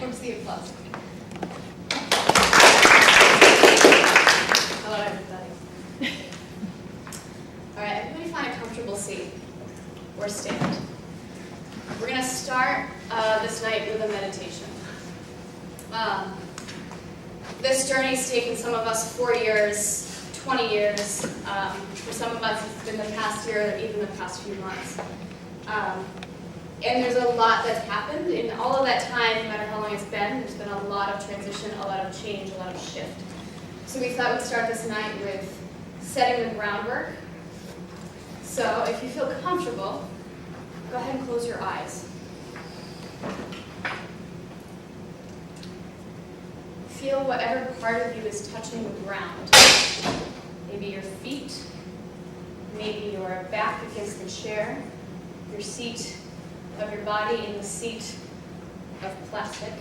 Where's the applause? Hello, everybody. All right, everybody find a comfortable seat or stand. We're going to start this night with a meditation. This journey's taken some of us 4 years, 20 years. For some of us, it's been the past year or even the past few months. And there's a lot that's happened. In all of that time, no matter how long it's been, there's been a lot of transition, a lot of change, a lot of shift. So we thought we'd start this night with setting the groundwork. So if you feel comfortable, go ahead and close your eyes. Feel whatever part of you is touching the ground. Maybe your feet, maybe your back against the chair, your seat of your body in the seat of plastic.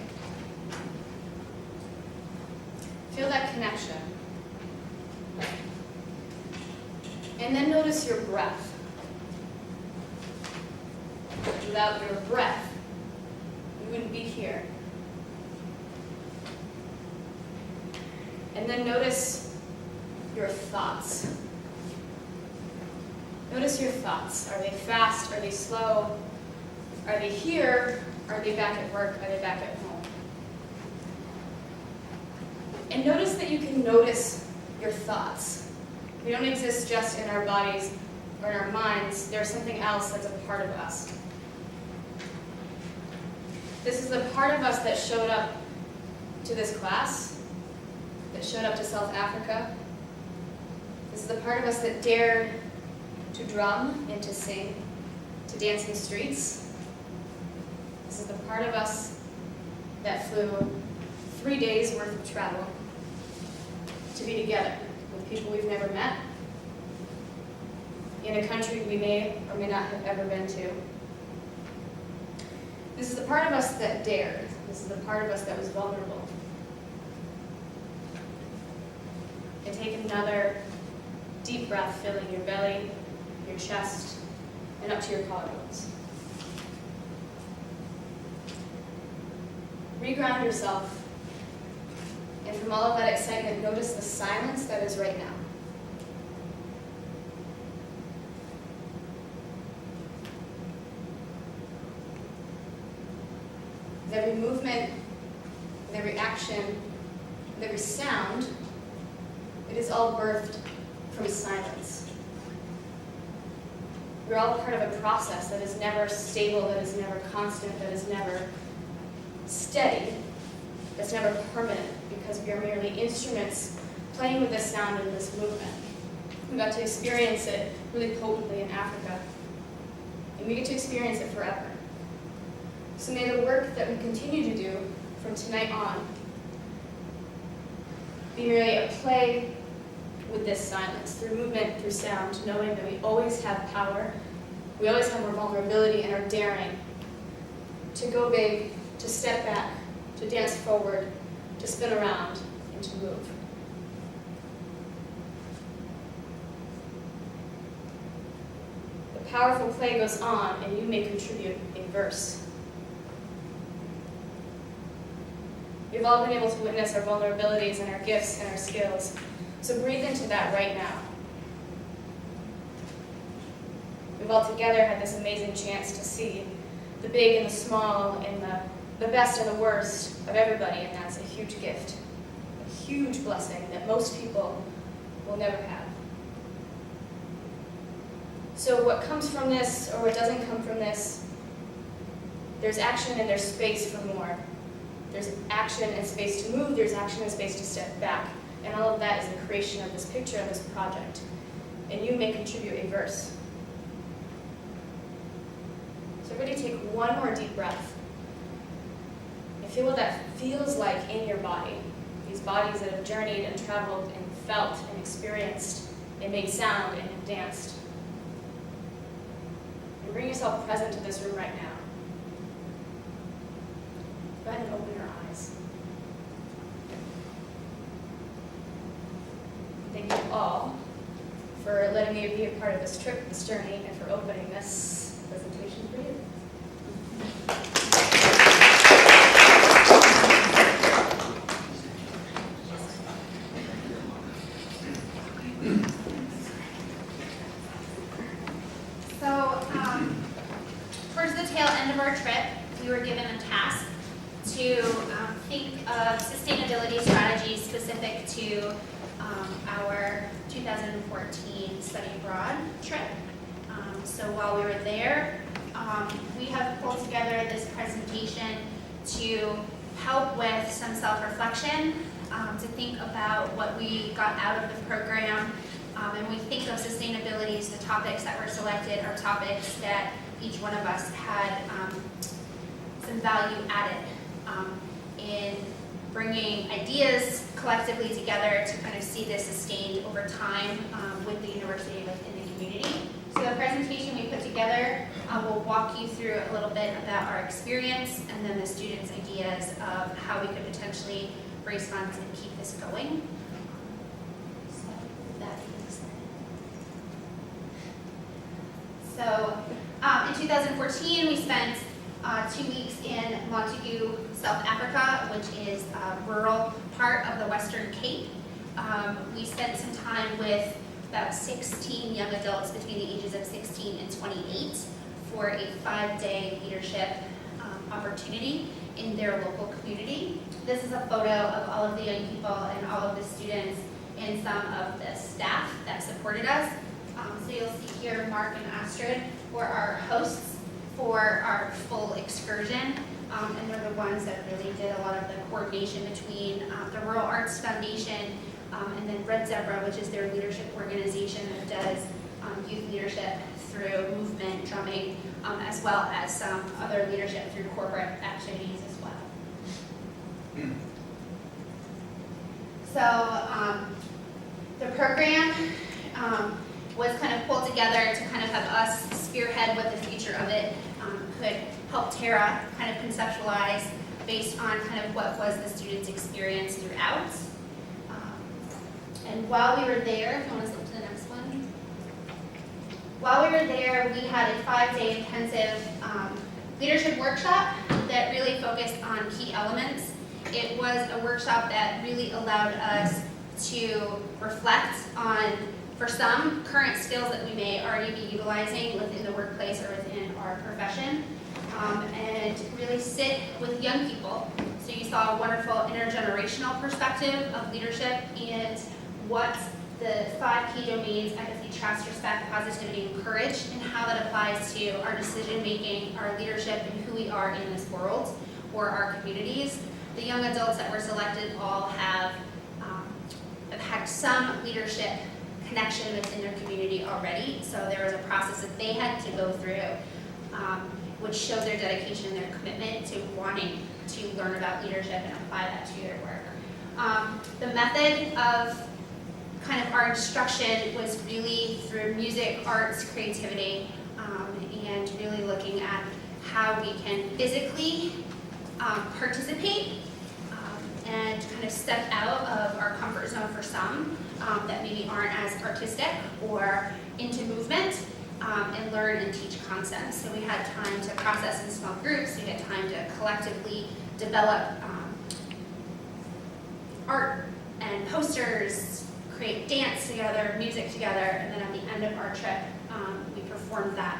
Feel that connection. And then notice your breath. Without your breath, you wouldn't be here. And then notice your thoughts. Notice your thoughts. Are they fast? Are they slow? Are they here? Are they back at work? Are they back at home? And notice that you can notice your thoughts. We don't exist just in our bodies or in our minds. There's something else that's a part of us. This is the part of us that showed up to this class, that showed up to South Africa. This is the part of us that dared to drum and to sing, to dance in the streets. This is the part of us that flew 3 days worth of travel to be together with people we've never met, in a country we may or may not have ever been to. This is the part of us that dared. This is the part of us that was vulnerable. And take another deep breath, filling your belly, your chest, and up to your collarbones. Reground yourself, and from all of that excitement, notice the silence that is right now. With every movement, with every action, with every sound, it is all birthed from silence. We're all part of a process that is never stable, that is never constant, that is never steady, that's never permanent, because we are merely instruments playing with this sound and this movement. We got to experience it really potently in Africa, and we get to experience it forever. So may the work that we continue to do from tonight on be merely a play with this silence, through movement, through sound, knowing that we always have power, we always have our vulnerability and our daring to go big, to step back, to dance forward, to spin around, and to move. The powerful play goes on, and you may contribute a verse. We've all been able to witness our vulnerabilities and our gifts and our skills. So breathe into that right now. We've all together had this amazing chance to see the big and the small and the best and the worst of everybody, and that's a huge gift, a huge blessing that most people will never have. So what comes from this or what doesn't come from this, there's action and there's space for more. There's action and space to move, there's action and space to step back. And all of that is the creation of this picture, of this project. And you may contribute a verse. So everybody take one more deep breath. And feel what that feels like in your body. These bodies that have journeyed and traveled and felt and experienced and made sound and have danced. And bring yourself present to this room right now. Go ahead and open your eyes. Thank you all for letting me be a part of this trip, this journey, and for opening this presentation for you. tail end of our trip, we were given a task to think of sustainability strategies specific to our 2014 study abroad trip. So while we were there, we have pulled together this presentation to help with some self-reflection, to think about what we got out of the program. And we think of sustainability as the topics that were selected are topics that each one of us had some value added in bringing ideas collectively together to kind of see this sustained over time with the university and within the community. So the presentation we put together will walk you through a little bit about our experience and then the students' ideas of how we could potentially raise funds and keep this going. So with that being said. So in 2014, we spent 2 weeks in Montague, South Africa, which is a rural part of the Western Cape. We spent some time with about 16 young adults between the ages of 16 and 28 for a 5-day leadership opportunity in their local community. This is a photo of all of the young people and all of the students and some of the staff that supported us. So you'll see here Mark and Astrid were our hosts for our full excursion, and they're the ones that really did a lot of the coordination between the Rural Arts Foundation and then Red Zebra, which is their leadership organization that does youth leadership through movement, drumming, as well as some other leadership through corporate activities as well. So the program was kind of pulled together to kind of have us spearhead what the future of it could help Tara kind of conceptualize based on kind of what was the students' experience throughout. And while we were there, if you want to slip to the next one. While we were there, we had a 5-day intensive leadership workshop that really focused on key elements. It was a workshop that really allowed us to reflect on, for some, current skills that we may already be utilizing within the workplace or within our profession, and really sit with young people. So you saw a wonderful intergenerational perspective of leadership and what the 5 key domains, empathy, trust, respect, positivity, and courage, and how that applies to our decision-making, our leadership, and who we are in this world or our communities. The young adults that were selected all have had some leadership connection within their community already, so there was a process that they had to go through, which showed their dedication and their commitment to wanting to learn about leadership and apply that to their work. The method of kind of our instruction was really through music, arts, creativity, and really looking at how we can physically participate and kind of step out of our comfort zone for some that maybe aren't as artistic or into movement, and learn and teach concepts. So we had time to process in small groups, we had time to collectively develop art and posters, create dance together, music together, and then at the end of our trip, we performed that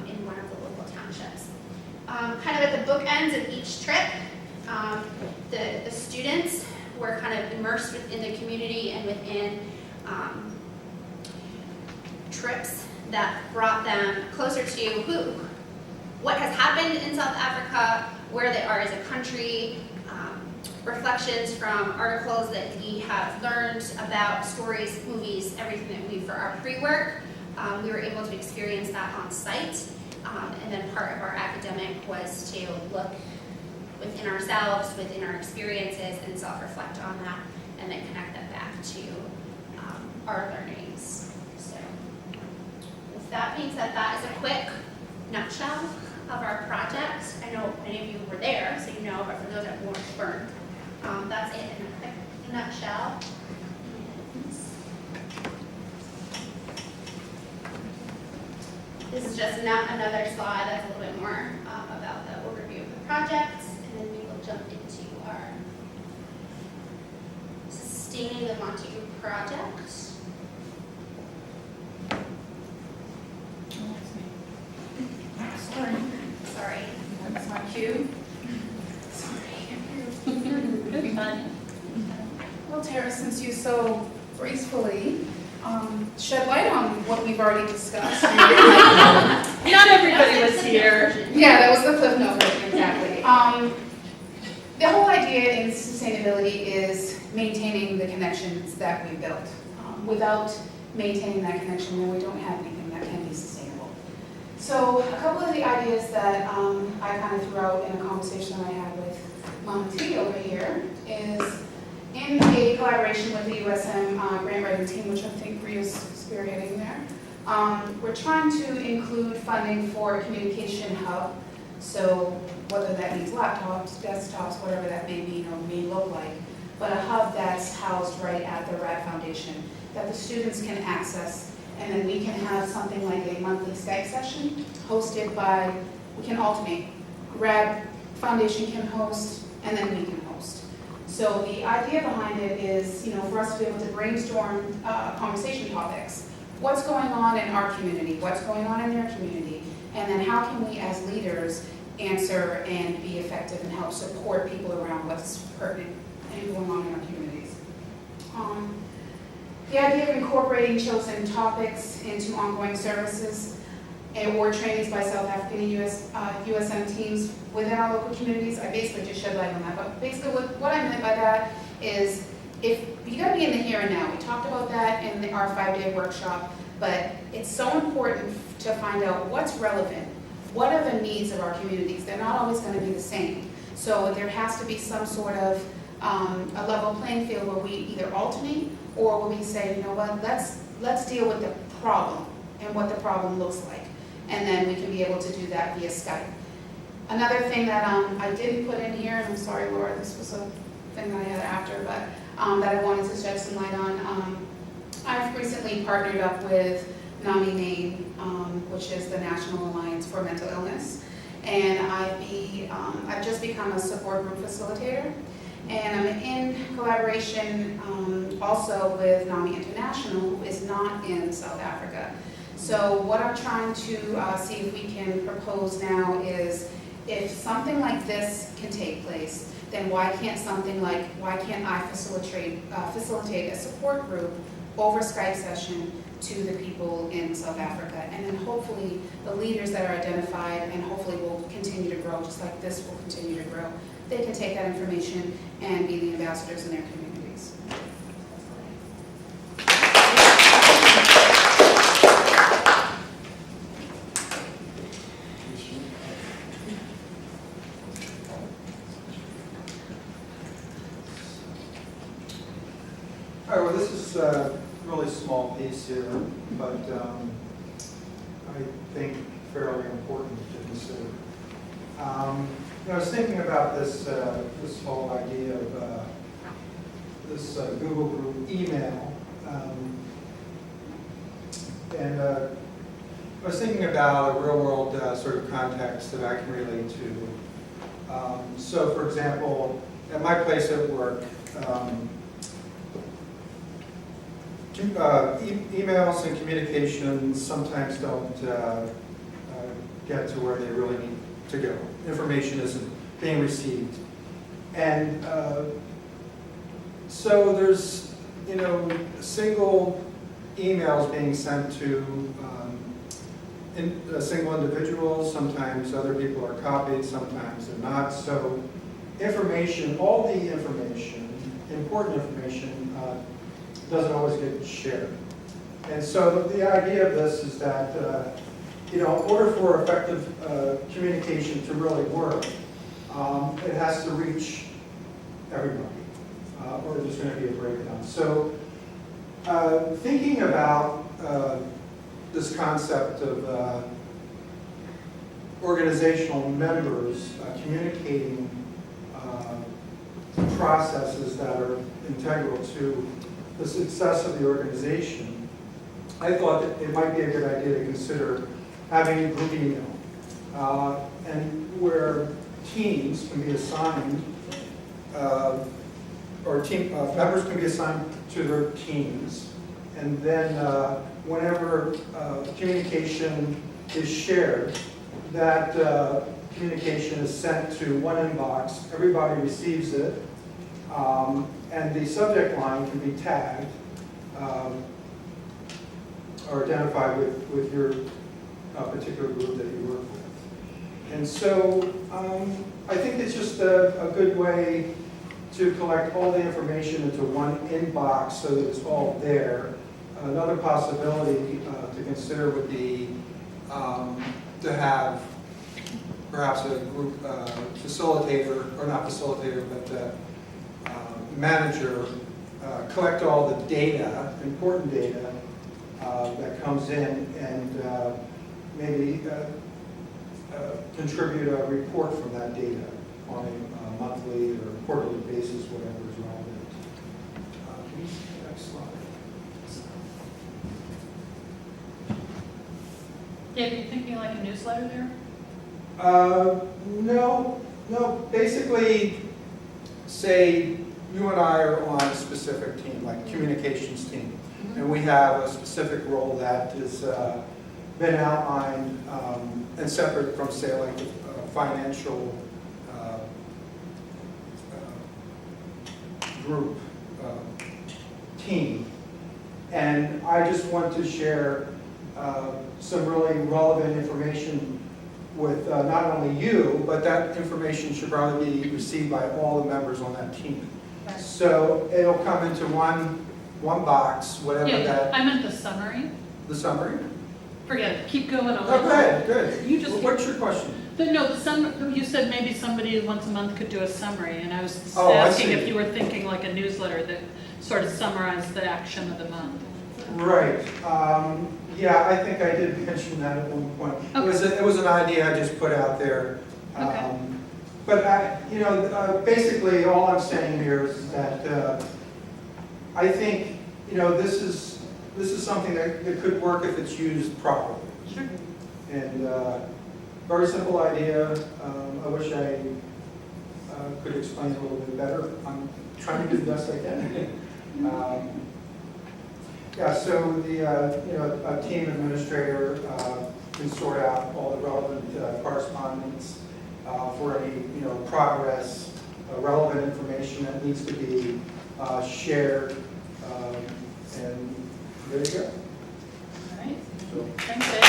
in one of the local townships. Kind of at the bookends of each trip, the students were kind of immersed within the community and within trips that brought them closer to what has happened in South Africa, where they are as a country, reflections from articles that we have learned about, stories, movies, everything that we, for our pre-work, we were able to experience that on site. And then part of our academic was to look within ourselves, within our experiences, and self-reflect on that, and then connect that back to our learnings. So with that being said, that is a quick nutshell of our project. I know many of you were there, so you know, but for those that weren't, that's it in a quick nutshell. This is just another slide that's a little bit more about the overview of the project, and then we will jump into our Sustaining the Montague project. Sorry. That's my cue. Good fun. Well, Tara, since you so gracefully shed light on what we've already discussed. Not everybody was here. Yeah, that was the Cliff Note version, exactly. The whole idea in sustainability is maintaining the connections that we built. Without maintaining that connection, then we don't have anything that can be sustainable. So a couple of the ideas that I kind of threw out in a conversation that I had with Mom T over here is in a collaboration with the USM grant writing team, which I think Ria's spearheading there. We're trying to include funding for a communication hub. So whether that means laptops, desktops, whatever that may mean or may look like, but a hub that's housed right at the RAD Foundation that the students can access, and then we can have something like a monthly Skype session hosted by, we can alternate. RAD Foundation can host, and then we can host. So the idea behind it is, for us to be able to brainstorm conversation topics. What's going on in our community? What's going on in their community? And then how can we as leaders answer and be effective and help support people around what's pertinent and going on in our communities. The idea of incorporating chosen topics into ongoing services or trainings by South African and USM teams within our local communities, I basically just shed light on that. But basically what I meant by that is if you gotta be in the here and now. We talked about that in our 5-day workshop, but it's so important to find out what's relevant. What are the needs of our communities? They're not always going to be the same. So there has to be some sort of a level playing field where we either alternate or where we say, you know what, let's deal with the problem and what the problem looks like. And then we can be able to do that via Skype. Another thing that I didn't put in here, and I'm sorry, Laura, this was a thing that I had after, but that I wanted to shed some light on. I've recently partnered up with NAMI Maine, which is the National Alliance for Mental Illness, and I've just become a support group facilitator, and I'm in collaboration also with NAMI International, who is not in South Africa. So what I'm trying to see if we can propose now is if something like this can take place, then why can't I facilitate a support group over Skype session to the people in South Africa, and then hopefully the leaders that are identified and hopefully will continue to grow, just like this will continue to grow, they can take that information and be the ambassadors in their communities. All right, well, this is a really small piece here, but I think fairly important to consider. I was thinking about this whole idea of this Google Group email, and I was thinking about a real-world sort of context that I can relate to. So, for example, at my place at work, emails and communications sometimes don't get to where they really need to go. Information isn't being received. And so there's, single emails being sent to single individuals. Sometimes other people are copied, sometimes they're not. So information, all the information, important information, doesn't always get shared. And so the idea of this is that, in order for effective communication to really work, it has to reach everybody, or there's going to be a breakdown. So thinking about this concept of organizational members communicating processes that are integral to the success of the organization, I thought that it might be a good idea to consider having a group email, and where teams can be assigned, or team members can be assigned to their teams, and then whenever communication is shared, that communication is sent to one inbox, everybody receives it, and the subject line can be tagged or identified with your particular group that you work with. And so I think it's just a good way to collect all the information into one inbox so that it's all there. Another possibility to consider would be to have perhaps a group facilitator, or not facilitator, but manager collect all the data, important data that comes in, and maybe contribute a report from that data on a monthly or quarterly basis, whatever is relevant. Can you see the next slide? Dave, are you thinking like a newsletter there? No, basically, say you and I are on a specific team, like communications team, and we have a specific role that has been outlined and separate from, say, like a financial group team. And I just want to share some really relevant information with not only you, but that information should probably be received by all the members on that team. Right. So it'll come into one box, whatever Yeah, that, I meant the summary. the summary. Forget it, keep going on. Oh, good. You just- What's your question? You said maybe somebody once a month could do a summary, and I was Oh, I asking see. if you were thinking like a newsletter that sort of summarized the action of the month. Right. Yeah, I think I did mention that at one point. It was an idea I just put out there. Okay. But basically, all I'm saying here is that I think, this is something that could work if it's used properly. Sure. And very simple idea. I wish I could explain it a little bit better. I'm trying to do the best I can. Yeah, so a team administrator can sort out all the relevant correspondence for any progress, relevant information that needs to be shared, and there you go. All right. So, Thanks, Dave.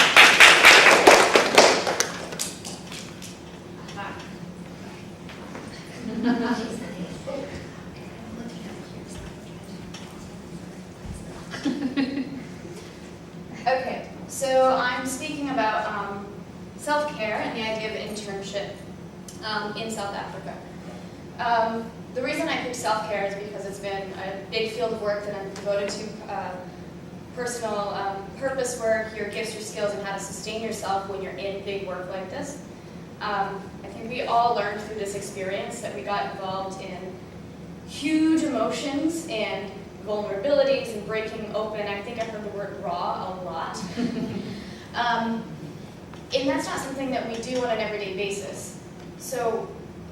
Okay, so I'm speaking about self-care and the idea of internship in South Africa. The reason I picked self-care is because it's been a big field of work that I'm devoted to, personal purpose work, your gifts, your skills, and how to sustain yourself when you're in big work like this. I think we all learned through this experience that we got involved in huge emotions and vulnerabilities and breaking open. I think I heard the word raw a lot. And that's not something that we do on an everyday basis. So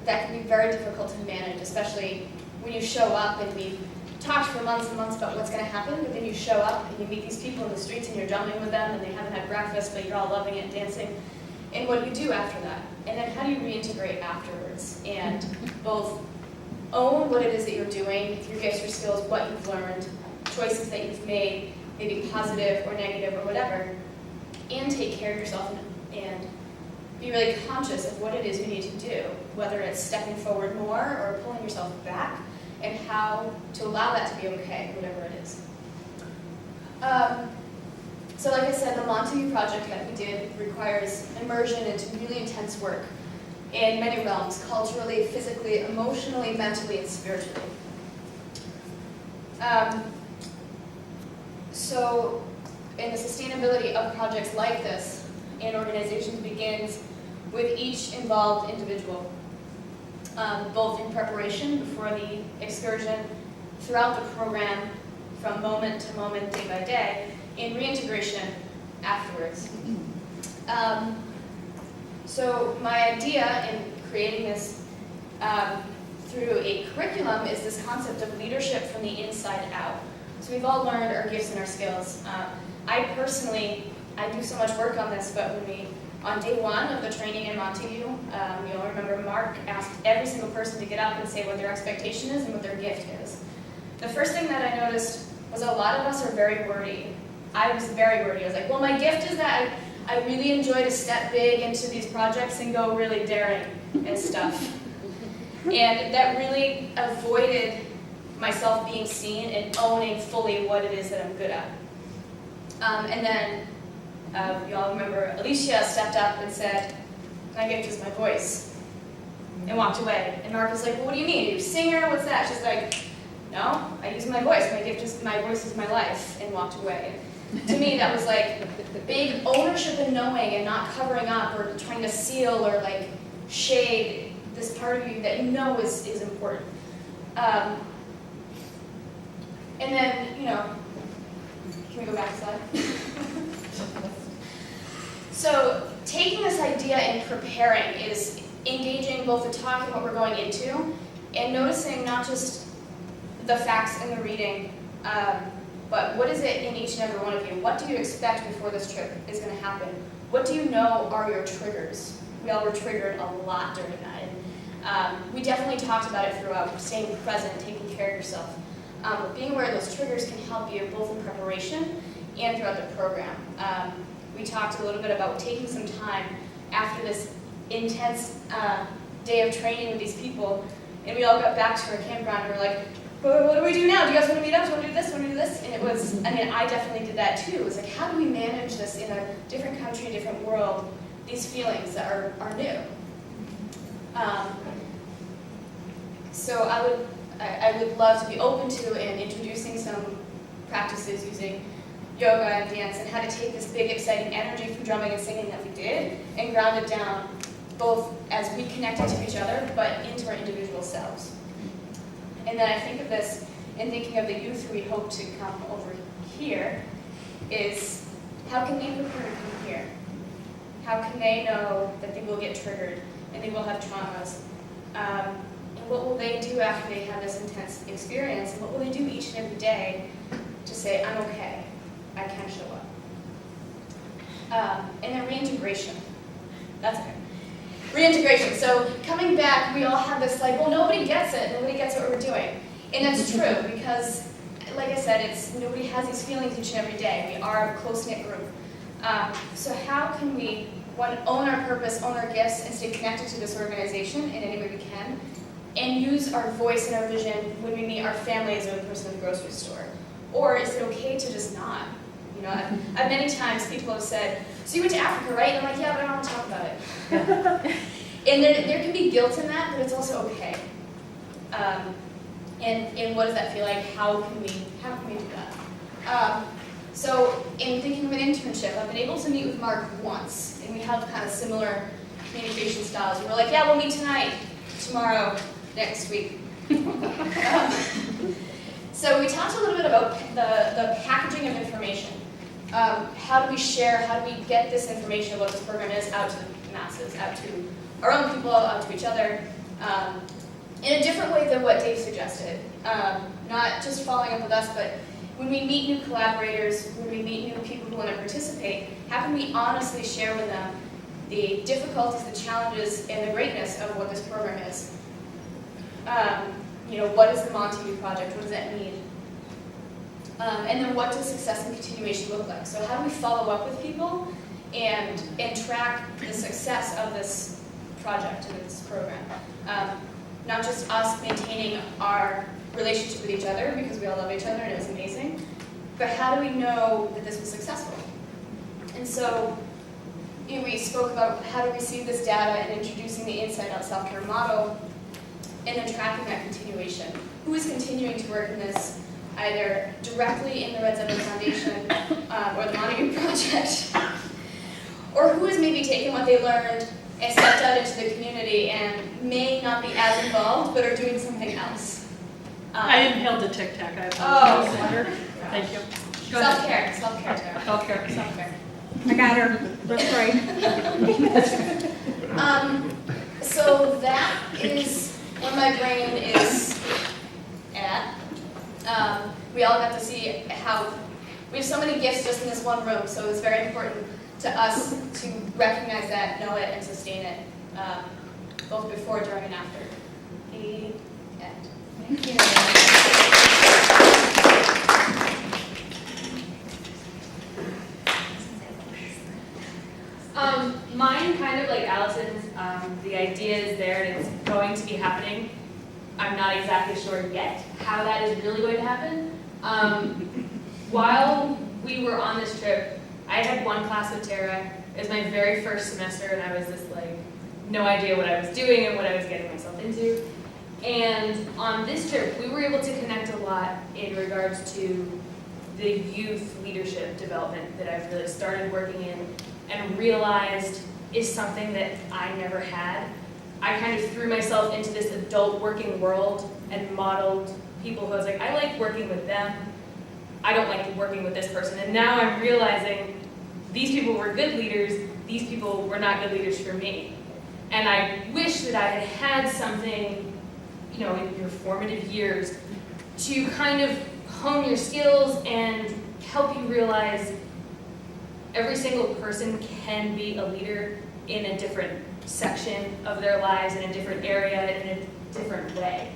that can be very difficult to manage, especially when you show up and we've talked for months and months about what's going to happen, but then you show up and you meet these people in the streets and you're jumping with them and they haven't had breakfast, but you're all loving it, dancing. And what do you do after that? And then how do you reintegrate afterwards and both own what it is that you're doing, your gifts, your skills, what you've learned, choices that you've made, maybe positive or negative or whatever, and take care of yourself and be really conscious of what it is you need to do, whether it's stepping forward more or pulling yourself back, and how to allow that to be okay, whatever it is. So like I said, the Montague project that we did requires immersion into really intense work in many realms, culturally, physically, emotionally, mentally, and spiritually. So in the sustainability of projects like this in organizations begins with each involved individual, both in preparation before the excursion, throughout the program, from moment to moment, day by day, in reintegration afterwards. So my idea in creating this through a curriculum is this concept of leadership from the inside out. So we've all learned our gifts and our skills. I personally do so much work on this, but when we On day one of the training in Montague, you'll remember Mark asked every single person to get up and say what their expectation is and what their gift is. The first thing that I noticed was a lot of us are very wordy. I was very wordy. I was like, well, my gift is that I really enjoy to step big into these projects and go really daring and stuff. And that really avoided myself being seen and owning fully what it is that I'm good at. And then, you all remember, Alicia stepped up and said, my gift is my voice, and walked away. And Mark was like, well, what do you mean? Are you a singer? What's that? She's like, no, I use my voice. My gift is, my voice is my life, and walked away. To me, that was like big ownership and knowing and not covering up or trying to seal or like shade this part of you that you know is important. And then, you know, can we go back a slide? So taking this idea and preparing is engaging both the talk and what we're going into, and noticing not just the facts in the reading, but what is it in each and every one of you? What do you expect before this trip is going to happen? What do you know are your triggers? We all were triggered a lot during that. And, we definitely talked about it throughout, staying present, taking care of yourself. But being aware of those triggers can help you both in preparation and throughout the program. We talked a little bit about taking some time after this intense day of training with these people, and we all got back to our campground and we're like, what do we do now? Do you guys want to meet up? Do you want to do this? Want to do this? And it was, I mean, I definitely did that too. It was like, how do we manage this in a different country, a different world, these feelings that are new? So I would love to be open to and introducing some practices using yoga and dance and how to take this big exciting energy from drumming and singing that we did and ground it down both as we connected to each other but into our individual selves. And then I think of this in thinking of the youth who we hope to come over here is how can they prepare to come here? How can they know that they will get triggered and they will have traumas? And what will they do after they have this intense experience? And what will they do each and every day to say, I'm okay, I can show up? And then reintegration. That's okay. Reintegration. So coming back, we all have this like, well, nobody gets it. Nobody gets what we're doing. And that's true because, like I said, nobody has these feelings each and every day. We are a close-knit group. So how can we, one, own our purpose, own our gifts, and stay connected to this organization in any way we can, and use our voice and our vision when we meet our families or the person at the grocery store? Or is it okay to just not? You know, I've many times people have said, so you went to Africa, right? And I'm like, yeah, but I don't want to talk about it. And there can be guilt in that, but it's also okay. And what does that feel like? How can we do that? So in thinking of an internship, I've been able to meet with Mark once, and we have kind of similar communication styles. We're like, yeah, we'll meet tonight, tomorrow, next week. So we talked a little bit about the packaging of information. How do we share, how do we get this information of what this program is out to the masses, out to our own people, out to each other, in a different way than what Dave suggested. Not just following up with us, but when we meet new collaborators, when we meet new people who want to participate, how can we honestly share with them the difficulties, the challenges, and the greatness of what this program is? You know, what is the Montague Project? What does that mean? And then what does success and continuation look like? So how do we follow up with people and track the success of this project and this program? Not just us maintaining our relationship with each other because we all love each other and it was amazing, but how do we know that this was successful? And so we spoke about how to receive this data and introducing the Inside Out Self-Care model, and then tracking that continuation. Who is continuing to work in this, either directly in the Red Zebra Foundation or the Montague Project, or who has maybe taken what they learned and stepped out into the community and may not be as involved, but are doing something else. I inhaled the Tic Tac. I Oh. apologize. Thank you. Go ahead. Self-care, Tara. Self-care. Self-care. I got her. That's right. So that is where my brain is at. We all got to see how we have so many gifts just in this one room, so it's very important to us to recognize that, know it, and sustain it, both before, during, and after. The end. Thank you. Mine, kind of like Allison's, the idea is there and it's going to be happening. I'm not exactly sure yet how that is really going to happen. While we were on this trip, I had one class with Tara. It was my very first semester and I was just like, no idea what I was doing and what I was getting myself into. And on this trip, we were able to connect a lot in regards to the youth leadership development that I've really started working in and realized is something that I never had. I kind of threw myself into this adult working world and modeled people who I was like, I like working with them. I don't like working with this person. And now I'm realizing these people were good leaders. These people were not good leaders for me. And I wish that I had had something, you know, in your formative years to kind of hone your skills and help you realize every single person can be a leader in a different section of their lives, in a different area, in a different way.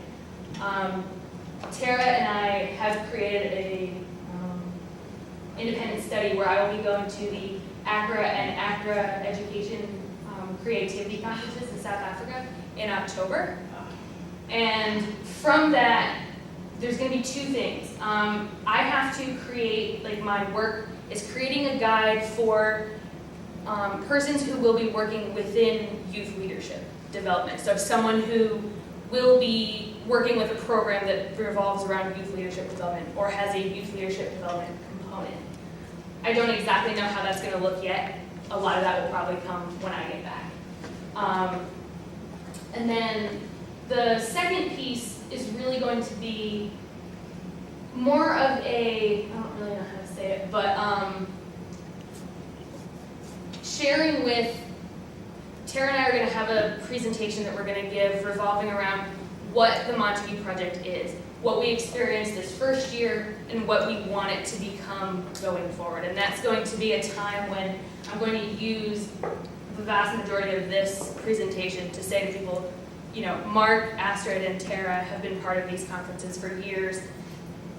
Tara and I have created a independent study where I will be going to the ACRA and ACRA education creativity conferences in South Africa in October. And from that, there's going to be two things. I have to create, like my work is creating a guide for persons who will be working within youth leadership development. So someone who will be working with a program that revolves around youth leadership development or has a youth leadership development component. I don't exactly know how that's going to look yet. A lot of that will probably come when I get back. And then the second piece is really going to be more of a, I don't really know how to say it, but sharing with, Tara and I are going to have a presentation that we're going to give revolving around what the Montague Project is, what we experienced this first year, and what we want it to become going forward. And that's going to be a time when I'm going to use the vast majority of this presentation to say to people, you know, Mark, Astrid, and Tara have been part of these conferences for years,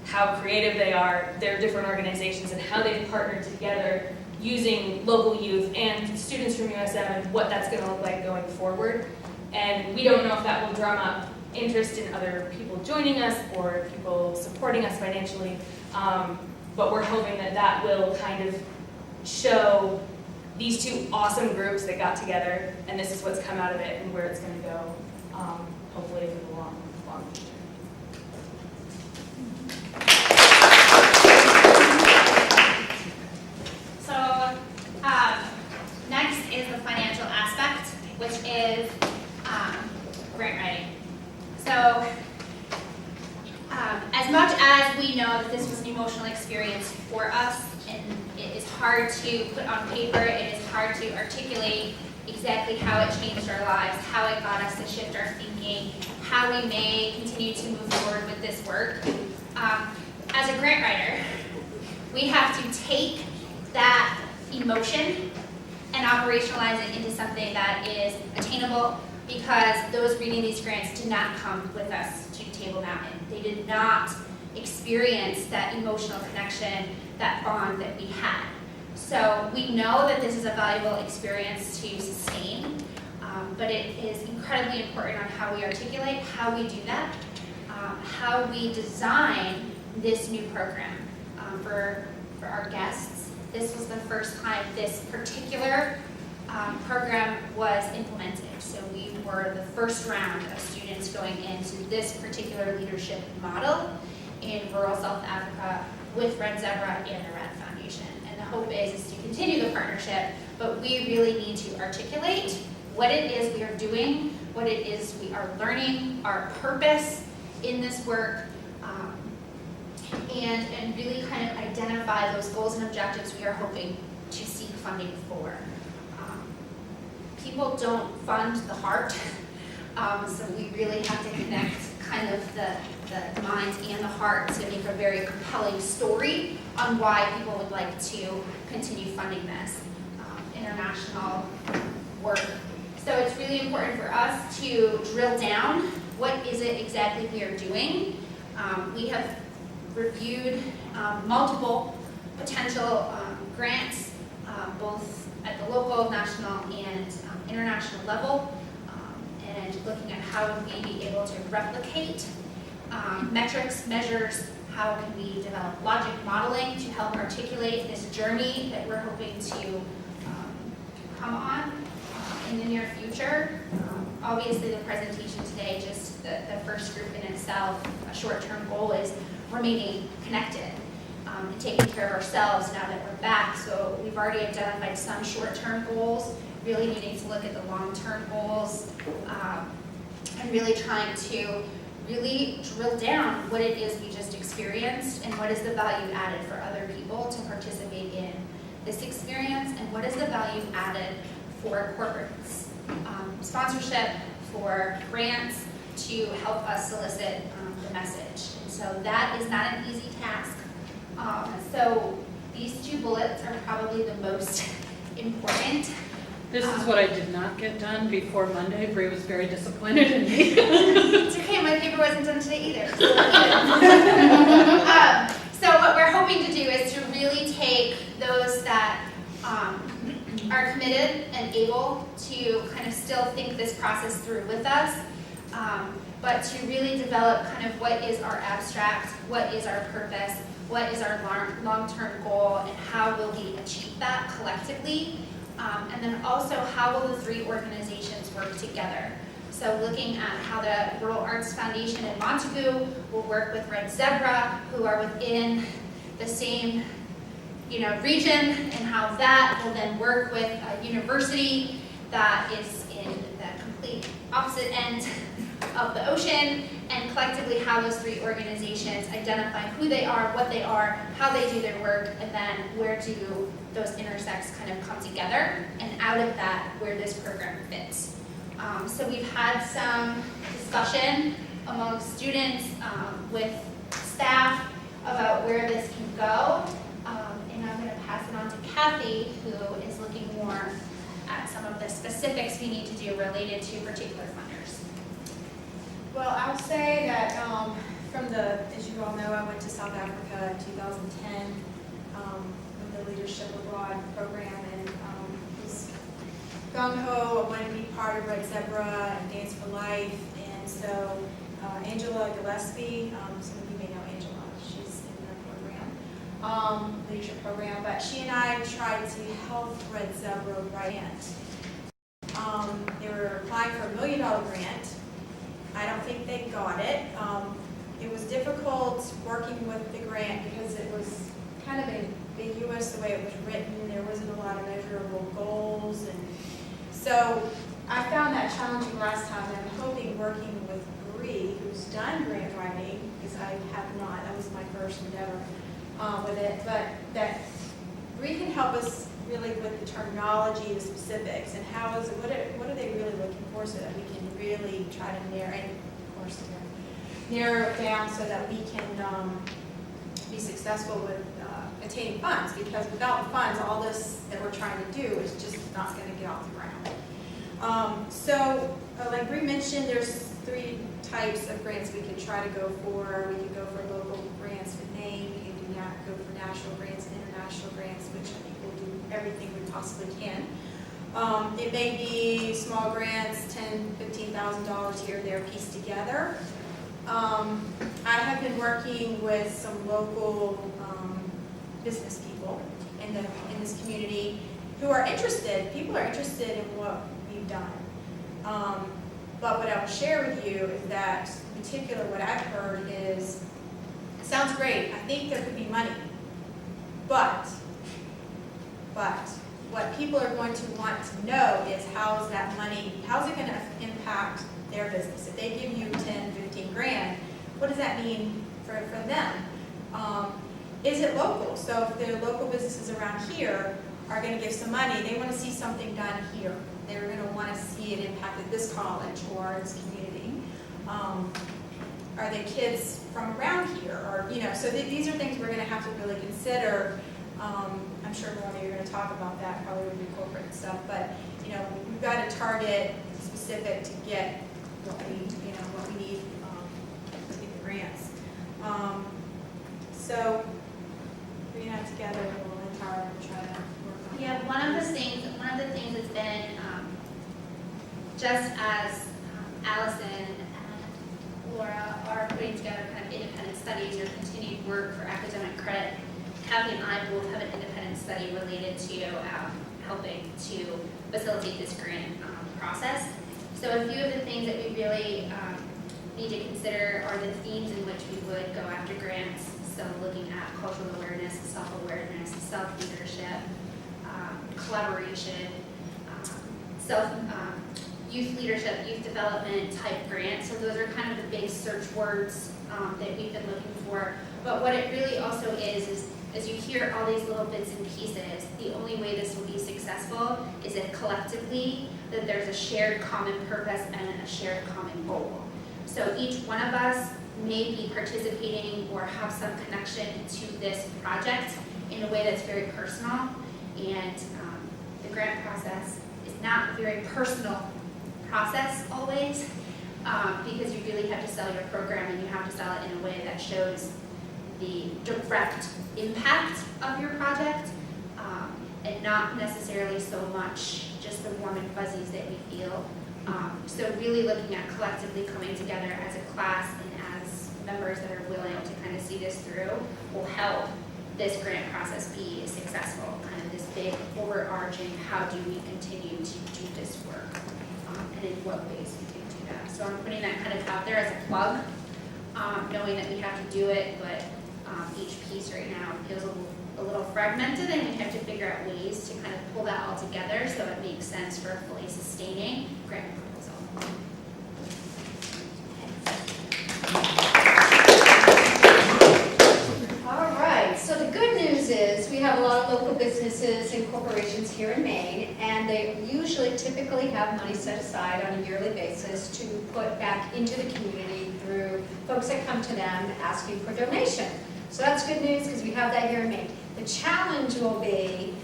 how creative they are, their different organizations, and how they've partnered together using local youth and students from USM and what that's going to look like going forward. And we don't know if that will drum up interest in other people joining us or people supporting us financially, but we're hoping that that will kind of show these two awesome groups that got together, and this is what's come out of it and where it's going to go, hopefully for the long future. So next is the financial aspect, which is grant writing. So as much as we know that this was an emotional experience for us, and it is hard to put on paper, it is hard to articulate exactly how it changed our lives, how it got us to shift our thinking, how we may continue to move forward with this work. As a grant writer, we have to take that emotion and operationalize it into something that is attainable, because those reading these grants did not come with us to Table Mountain. They did not experience that emotional connection, that bond that we had. So we know that this is a valuable experience to sustain, but it is incredibly important on how we articulate, how we do that, how we design this new program for our guests. This was the first time this particular program was implemented. So we were the first round of students going into this particular leadership model in rural South Africa with Red Zebra and the Red Foundation. And the hope is to continue the partnership, but we really need to articulate what it is we are doing, what it is we are learning, our purpose in this work, and really kind of identify those goals and objectives we are hoping to seek funding for. People don't fund the heart, so we really have to connect kind of the mind and the heart to make a very compelling story on why people would like to continue funding this. international work. So it's really important for us to drill down what is it exactly we are doing. We have reviewed multiple potential grants, both at the local, national, and international level, and looking at how we may be able to replicate metrics, measures, how can we develop logic modeling to help articulate this journey that we're hoping to come on in the near future. Obviously, the presentation today, just the first group in itself, a short-term goal is remaining connected and taking care of ourselves now that we're back. So we've already identified some short-term goals, really needing to look at the long-term goals, and really trying to really drill down what it is we just experienced and what is the value added for other people to participate in this experience, and what is the value added for corporate sponsorship, for grants to help us solicit the message. And so that is not an easy task. So these two bullets are probably the most important. This is what I did not get done before Monday. Bree was very disappointed in me. It's okay, my paper wasn't done today either. So what we're hoping to do is to really take those that are committed and able to kind of still think this process through with us, but to really develop kind of what is our abstract, what is our purpose, what is our long-term goal, and how will we achieve that collectively. And then also, how will the three organizations work together? So looking at how the Rural Arts Foundation in Montague will work with Red Zebra, who are within the same region, and how that will then work with a university that is in the complete opposite end of the ocean, and collectively how those three organizations identify who they are, what they are, how they do their work, and then where do those intersects kind of come together, and out of that, where this program fits. So we've had some discussion among students, with staff, about where this can go, and I'm going to pass it on to Kathy, who is looking more at some of the specifics we need to do related to particular funders. Well, I'll say that as you all know, I went to South Africa in 2010 with the Leadership Abroad program, and was gung-ho. I wanted to be part of Red Zebra and Dance for Life, and so Angela Gillespie, some of you may know Angela, she's in the program, leadership program, but she and I tried to help Red Zebra grant. They were applying for $1 million grant. I don't think they got it. It was difficult working with the grant because it was kind of ambiguous the way it was written. There wasn't a lot of measurable goals, and so I found that challenging last time. And I'm hoping working with Bree, who's done grant writing, because I have not. That was my first endeavor with it, but that Bree can help us really with the terminology, the specifics, and what are they really looking for, so that we can really try to narrow it down so that we can be successful with attaining funds, because without the funds, all this that we're trying to do is just not going to get off the ground. So like Bree mentioned, there's 3 types of grants we could try to go for. We could go for local grants with name, we could go for national grants and international grants, which I think we'll do everything we possibly can. It may be small grants, $10,000, $15,000 here or there pieced together. I have been working with some local business people in this community who are interested. People are interested in what we've done. But what I'll share with you is that, in particular, what I've heard is, it sounds great, I think there could be money, but what people are going to want to know is how's that money, how's it going to impact their business? If they give you 10, 15 grand, what does that mean for them? Is it local? So if the local businesses around here are going to give some money, they want to see something done here. They're going to want to see it impact at this college or this community. Are they kids from around here? Or, so these are things we're going to have to really consider. I'm I'm sure more of you are going to talk about that, probably with your corporate stuff, but, you know, we've got to target specific to get what we need to get the grants. So, putting that together, we'll work hard and try to work on Yeah, that. one of the things that's been, just as Allison and Laura are putting together kind of independent studies or continued work for academic credit, Kathy and I both have an independent study related to helping to facilitate this grant process. So a few of the things that we really need to consider are the themes in which we would go after grants. So looking at cultural awareness, self-awareness, self-leadership, collaboration, youth leadership, youth development type grants. So those are kind of the big search words that we've been looking for. But what it really also is as you hear all these little bits and pieces, the only way this will be successful is if collectively that there's a shared common purpose and a shared common goal. So each one of us may be participating or have some connection to this project in a way that's very personal, and the grant process is not a very personal process always, because you really have to sell your program and you have to sell it in a way that shows the direct impact of your project, and not necessarily so much just the warm and fuzzies that we feel. So really looking at collectively coming together as a class and as members that are willing to kind of see this through will help this grant process be successful, kind of this big overarching, how do we continue to do this work, and in what ways we can do that. So I'm putting that kind of out there as a plug, knowing that we have to do it, but each piece right now feels a little fragmented, and we have to figure out ways to kind of pull that all together so it makes sense for a fully sustaining grant proposal. All right, so the good news is we have a lot of local businesses and corporations here in Maine, and they usually typically have money set aside on a yearly basis to put back into the community through folks that come to them asking for donation. So that's good news because we have that here in Maine. The challenge will be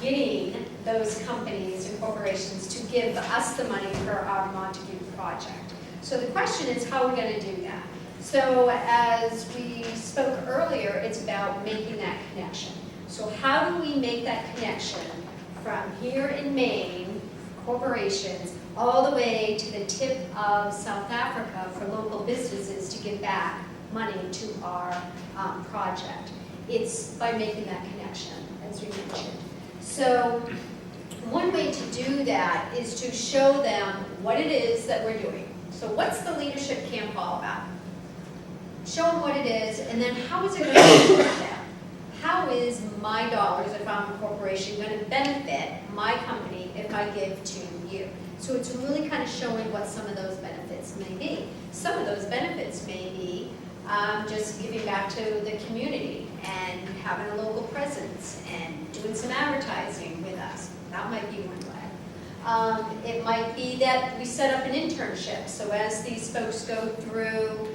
getting those companies and corporations to give us the money for our Montague project. So the question is, how are we going to do that? So as we spoke earlier, it's about making that connection. So how do we make that connection from here in Maine, corporations, all the way to the tip of South Africa for local businesses to give back money to our project? It's by making that connection, as we mentioned. So one way to do that is to show them what it is that we're doing. So what's the leadership camp all about? Show them what it is, and then how is it going to benefit them? How is my dollars, if I'm a corporation, going to benefit my company if I give to you? So it's really kind of showing what some of those benefits may be. Some of those benefits may be just giving back to the community and having a local presence and doing some advertising with us. That might be one way. It might be that we set up an internship. So as these folks go through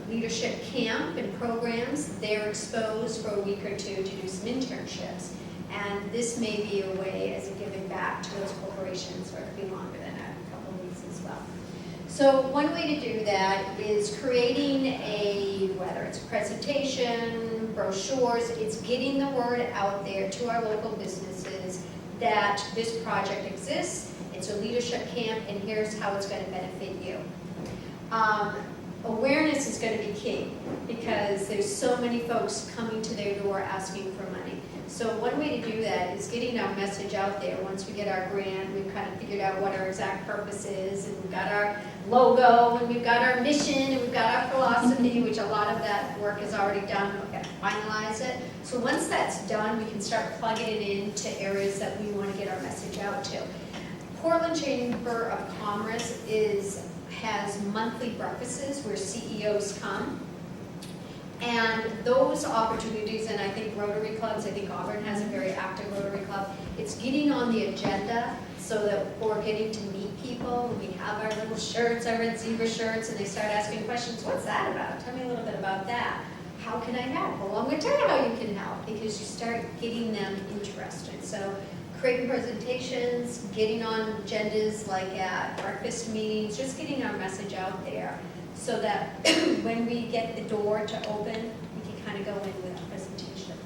leadership camp and programs, they're exposed for a week or two to do some internships. And this may be a way as a giving back to those corporations, or it could be longer than a couple of weeks as well. So one way to do that is creating whether it's a presentation, brochures, it's getting the word out there to our local businesses that this project exists, it's a leadership camp, and here's how it's going to benefit you. Awareness is going to be key because there's so many folks coming to their door asking for money. So one way to do that is getting our message out there. Once we get our grant, we've kind of figured out what our exact purpose is, and we've got our logo, and we've got our mission, and we've got our philosophy, which a lot of that work is already done. We've got to finalize it. So once that's done, we can start plugging it into areas that we want to get our message out to. Portland Chamber of Commerce has monthly breakfasts where CEOs come. And those opportunities, and I think Rotary clubs, I think Auburn has a very active Rotary club, it's getting on the agenda so that we're getting to meet people. We have our little shirts, our red zebra shirts, and they start asking questions. What's that about? Tell me a little bit about that. how can I help? Well, I'm going to tell you how you can help, because you start getting them interested. So creating presentations, getting on agendas like at breakfast meetings, just getting our message out there so that when we get the door to open, we can kind of go in with a presentation.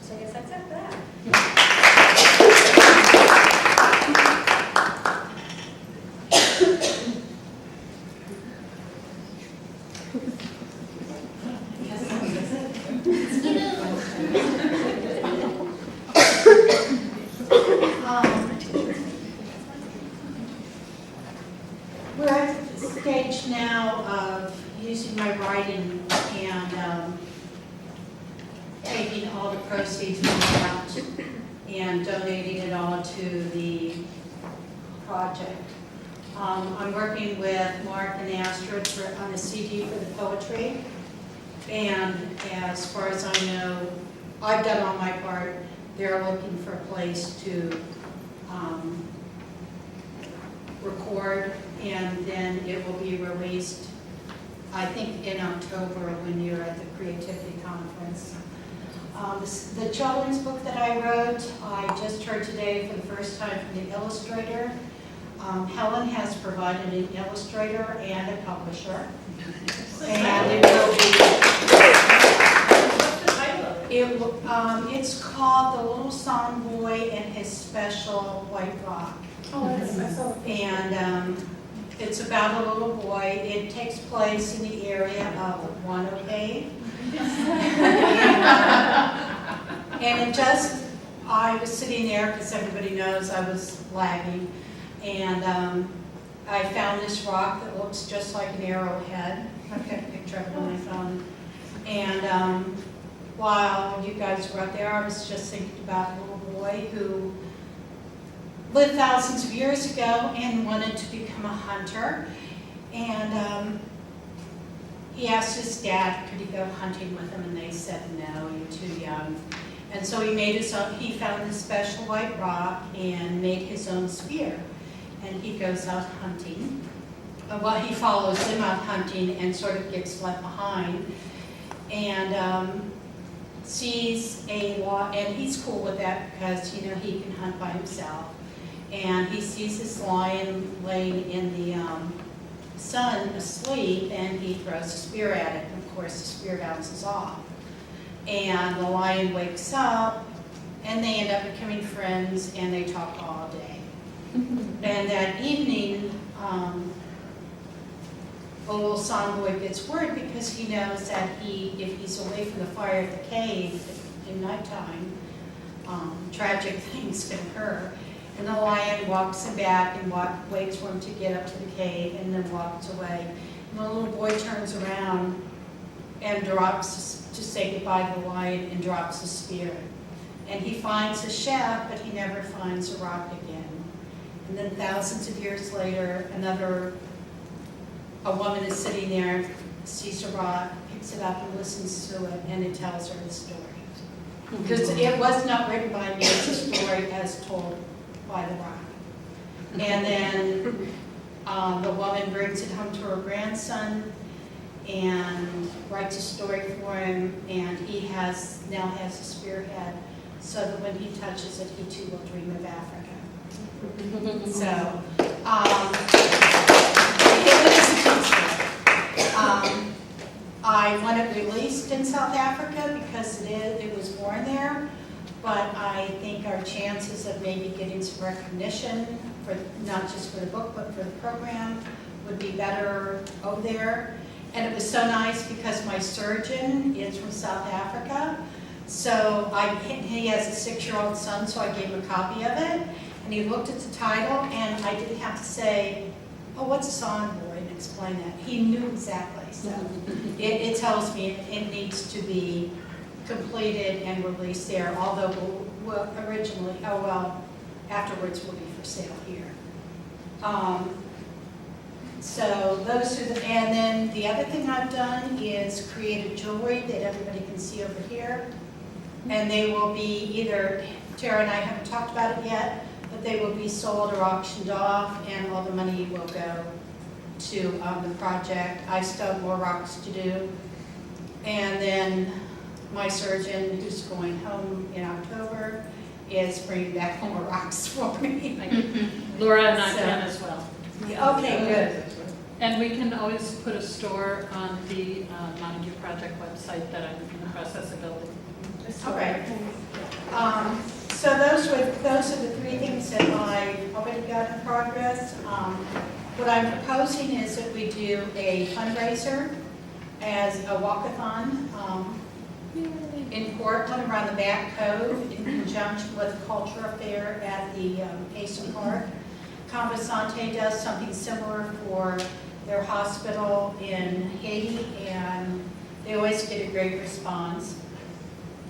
So I guess that's it for that. We're at the stage now of using my writing and taking all the proceeds from that and donating it all to the project. I'm working with Mark and Astrid on a CD for the poetry. And as far as I know, I've done all my part. They're looking for a place to record, and then it will be released, I think, in October when you're at the Creativity Conference. The children's book that I wrote, I just heard today for the first time from the illustrator. Helen has provided an illustrator and a publisher. And it will be... What's the title of it? It's called The Little Song Boy and His Special White Rock. Oh, that's And it's about a little boy. It takes place in the area of Guano Cave. And it just, I was sitting there, because everybody knows I was lagging, and I found this rock that looks just like an arrowhead. I've got a picture of it on my phone. And while you guys were out there, I was just thinking about a little boy who lived thousands of years ago and wanted to become a hunter. And he asked his dad, could he go hunting with him, and they said, no, you're too young. And so he made his own, he found this special white rock and made his own spear. And he goes out hunting. Well, he follows him out hunting and sort of gets left behind. And sees a lot, and he's cool with that because, you know, he can hunt by himself. And he sees this lion laying in the sun asleep, and he throws a spear at it. And of course, the spear bounces off. And the lion wakes up, and they end up becoming friends, and they talk all day. And that evening, the little song boy gets word because he knows that if he's away from the fire at the cave in nighttime, tragic things can occur. And the lion walks him back and waits for him to get up to the cave, and then walks away. And the little boy turns around and drops to say goodbye to the lion, and drops the spear. And he finds a shaft, but he never finds a rock again. And then thousands of years later, a woman is sitting there, sees a rock, picks it up and listens to it, and it tells her the story. Because it was not written by me, it's a story as told by the rock. And then the woman brings it home to her grandson and writes a story for him, and he now has a spearhead, so that when he touches it, he too will dream of Africa. So, I want it released in South Africa because it was born there, but I think our chances of maybe getting some recognition, for not just for the book, but for the program, would be better over there. And it was so nice because my surgeon is from South Africa, so he has a 6-year-old son, so I gave him a copy of it, and he looked at the title, and I didn't have to say, oh, what's a song boy, and explain that. He knew exactly, so it tells me it needs to be completed and released there, although originally, afterwards will be for sale here. So those are and then the other thing I've done is created jewelry that everybody can see over here. And they will be either, Tara and I haven't talked about it yet, but they will be sold or auctioned off, and all the money will go to the project. I still have more rocks to do. And then my surgeon, who's going home in October, is bringing back more rocks for me. Laura and I So- can as well. Okay, good. And we can always put a store on the Montague Project website that I'm in the process of building. Okay. So those are the three things that I already got in progress. What I'm proposing is that we do a fundraiser as a walkathon in Portland around the Back Cove in conjunction with a culture fair at the Payson Park. Conversante does something similar for their hospital in Haiti, and they always get a great response.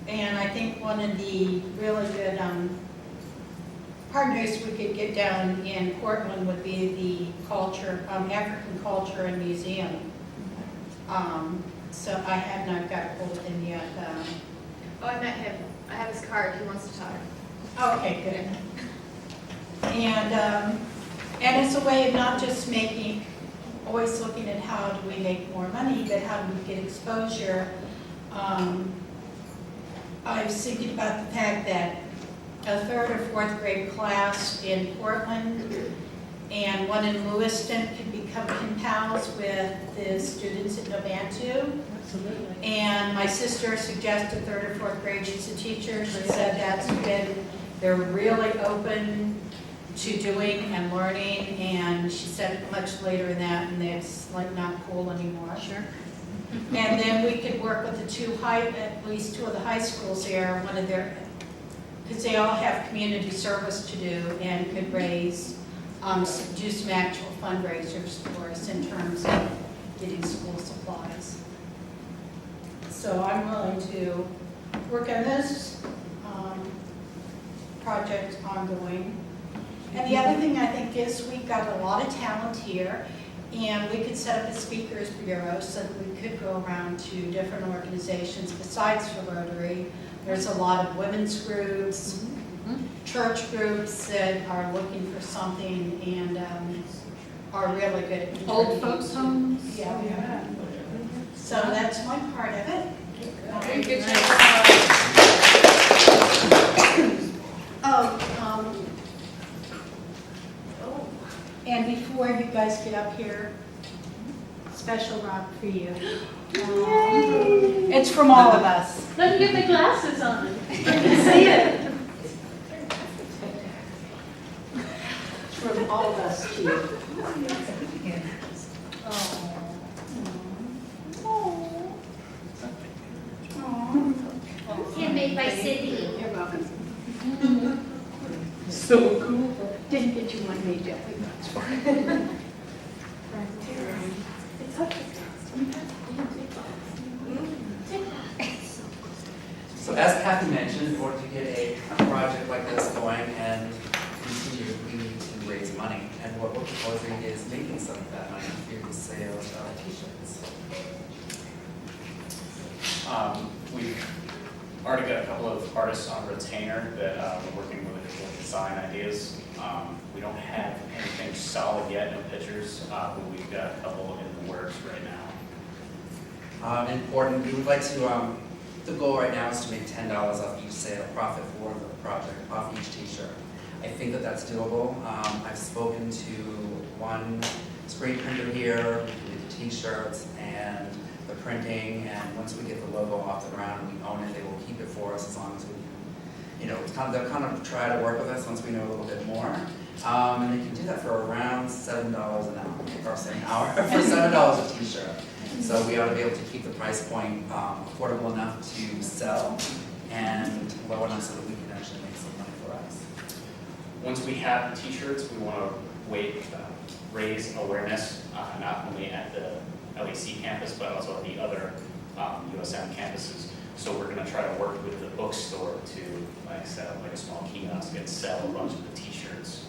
And I think one of the really good partners we could get down in Portland would be the culture, African Culture and Museum. So I have not got hold of him yet. Oh, I met him. I have his card. He wants to talk. Okay, good. And it's a way of not just always looking at how do we make more money, but how do we get exposure. I was thinking about the fact that a 3rd or 4th grade class in Portland and one in Lewiston could become pen pals with the students at Novantu. Absolutely. And my sister suggested 3rd or 4th grade. She's a teacher. She said they're really open to doing and learning. And she said much later in that, and it's like not cool anymore. Sure. And then we could work with at least 2 of the high schools there, because they all have community service to do and could raise, do some actual fundraisers for us in terms of getting school supplies. So I'm willing to work on this project ongoing. And the other thing I think is we've got a lot of talent here, and we could set up a speakers bureau so that we could go around to different organizations besides the Rotary. There's a lot of women's groups, church groups that are looking for something and are really good at Old contributing. folks homes? Yeah. So that's my part of it. Very good job. And before you guys get up here, special rock for you. It's from all of us. Let me get my glasses on. I can see it. It's from all of us to you. Handmade by Cindy. You're welcome. So cool. Didn't get you one made yet. So as Kathy mentioned, in order to get a project like this going and continue, we need to raise money. And what we're proposing is making some of that money through the sale of t-shirts. We've already got a couple of artists on retainer that we're working with design ideas. We don't have anything solid yet, no pictures, but we've got a couple in the works right now. Important, we would like to, the goal right now is to make $10 off each sale, profit for the project, off each t-shirt. I think that that's doable. I've spoken to one screen printer here, we can do the t-shirts and the printing, and once we get the logo off the ground and we own it, they will keep it for us as long as we can, it's they'll kind of try to work with us once we know a little bit more. And they can do that for around $7 an hour, or an hour, for $7 a t-shirt. So we ought to be able to keep the price point affordable enough to sell and low enough so that we can actually make some money for us. Once we have the t-shirts, we want to raise awareness, not only at the LAC campus, but also at the other USM campuses. So we're going to try to work with the bookstore to set up a small kiosk and sell a bunch of the t-shirts.